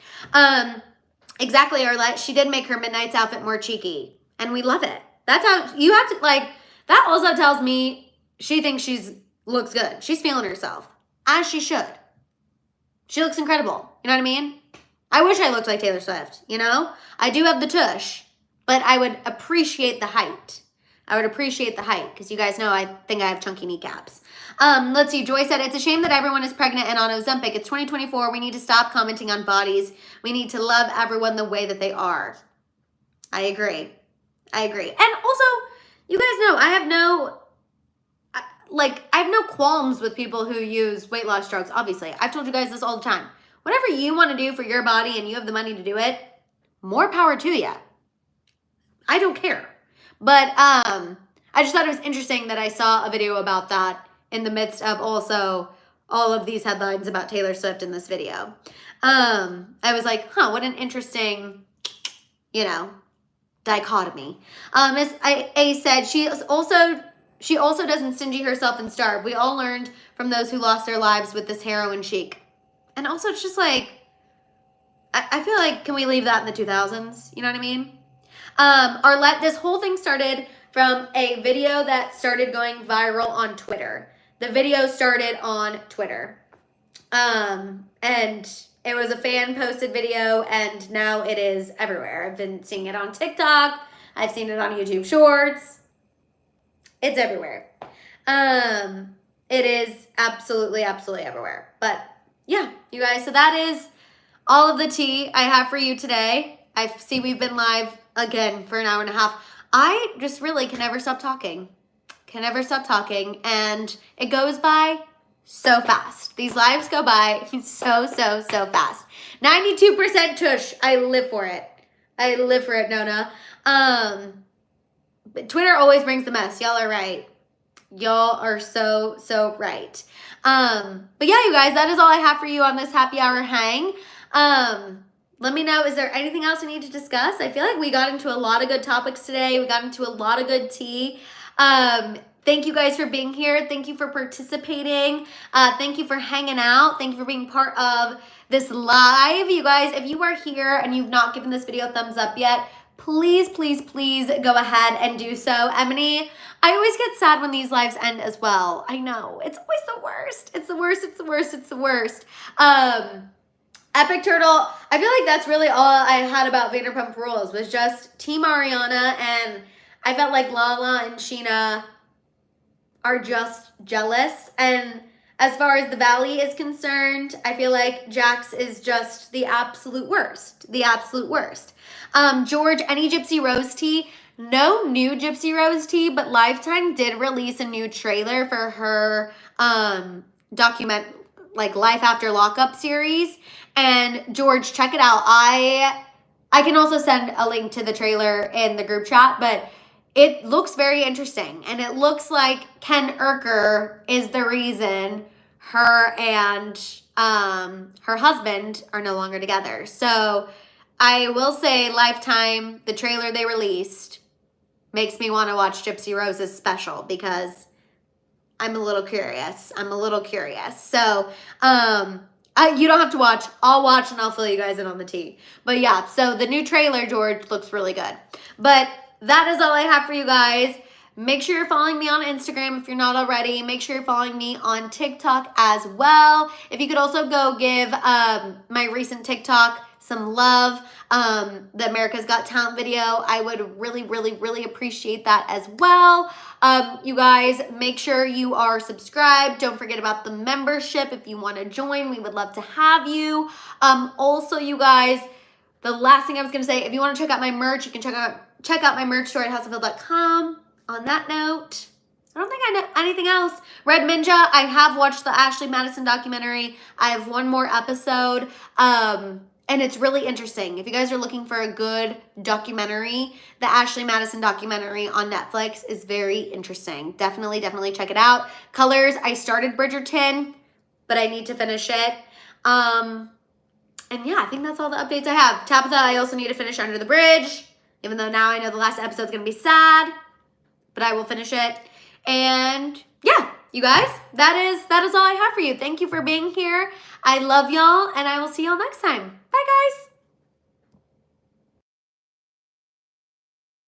Exactly, Arlette. She did make her Midnight's outfit more cheeky. And we love it. That's how you have to, like, that also tells me she thinks looks good. She's feeling herself. As she should. She looks incredible. You know what I mean? I wish I looked like Taylor Swift, you know? I do have the tush, but I would appreciate the height. I would appreciate the height because you guys know I think I have chunky kneecaps. Let's see. Joy said, it's a shame that everyone is pregnant and on Ozempic. It's 2024. We need to stop commenting on bodies. We need to love everyone the way that they are. I agree. I agree. And also, you guys know I have no qualms with people who use weight loss drugs, obviously. I've told you guys this all the time. Whatever you want to do for your body and you have the money to do it, more power to you. I don't care. But I just thought it was interesting that I saw a video about that in the midst of also all of these headlines about Taylor Swift in this video. I was like, what an interesting, dichotomy. Miss A said she also doesn't stingy herself and starve. We all learned from those who lost their lives with this heroin chic. And also it's just like, I feel like, can we leave that in the 2000s? You know what I mean? Arlette, this whole thing started from a video that started going viral on Twitter. The video started on Twitter. And it was a fan posted video and now it is everywhere. I've been seeing it on TikTok. I've seen it on YouTube Shorts. It's everywhere. It is absolutely, absolutely everywhere. But yeah, you guys, so that is all of the tea I have for you today. I see we've been live again for an hour and a half. I just really can never stop talking. And it goes by so fast. These lives go by so fast. 92% tush. I live for it. Nona. But Twitter always brings the mess. Y'all are right. Y'all are so right. But yeah, you guys, that is all I have for you on this happy hour hang. Let me know, is there anything else we need to discuss? I feel like we got into a lot of good topics today. We got into a lot of good tea. Thank you guys for being here. Thank you for participating. Thank you for hanging out. Thank you for being part of this live. You guys, if you are here and you've not given this video a thumbs up yet, please go ahead and do so. Emily, I always get sad when these lives end as well. I know, it's always the worst. It's the worst. Epic Turtle, I feel like that's really all I had about Vanderpump Rules was just Team Ariana, and I felt like Lala and Sheena are just jealous. And as far as the Valley is concerned, I feel like Jax is just the absolute worst. George, any Gypsy Rose tea? No new Gypsy Rose tea, but Lifetime did release a new trailer for her Life After Lockup series. And George, check it out. I I can also send a link to the trailer in the group chat, but it looks very interesting. And it looks like Ken Urker is the reason her and her husband are no longer together. So I will say Lifetime, the trailer they released, makes me want to watch Gypsy Rose's special because I'm a little curious. So, you don't have to watch. I'll watch and I'll fill you guys in on the tea. But yeah, so the new trailer, George, looks really good. But that is all I have for you guys. Make sure you're following me on Instagram if you're not already. Make sure you're following me on TikTok as well. If you could also go give my recent TikTok some love, the America's Got Talent video, I would really, really, really appreciate that as well. You guys, make sure you are subscribed. Don't forget about the membership. If you want to join, we would love to have you. Also, you guys, the last thing I was going to say, if you want to check out my merch, you can check out my merch store at houseofhill.com. On that note, I don't think I know anything else. Red Ninja, I have watched the Ashley Madison documentary. I have one more episode. And it's really interesting. If you guys are looking for a good documentary, the Ashley Madison documentary on Netflix is very interesting. Definitely, definitely check it out. Colors, I started Bridgerton, but I need to finish it. And yeah, I think that's all the updates I have. Tabitha, I also need to finish Under the Bridge, even though now I know the last episode's gonna be sad, but I will finish it. And yeah, you guys, that is all I have for you. Thank you for being here. I love y'all, and I will see y'all next time. Bye, guys.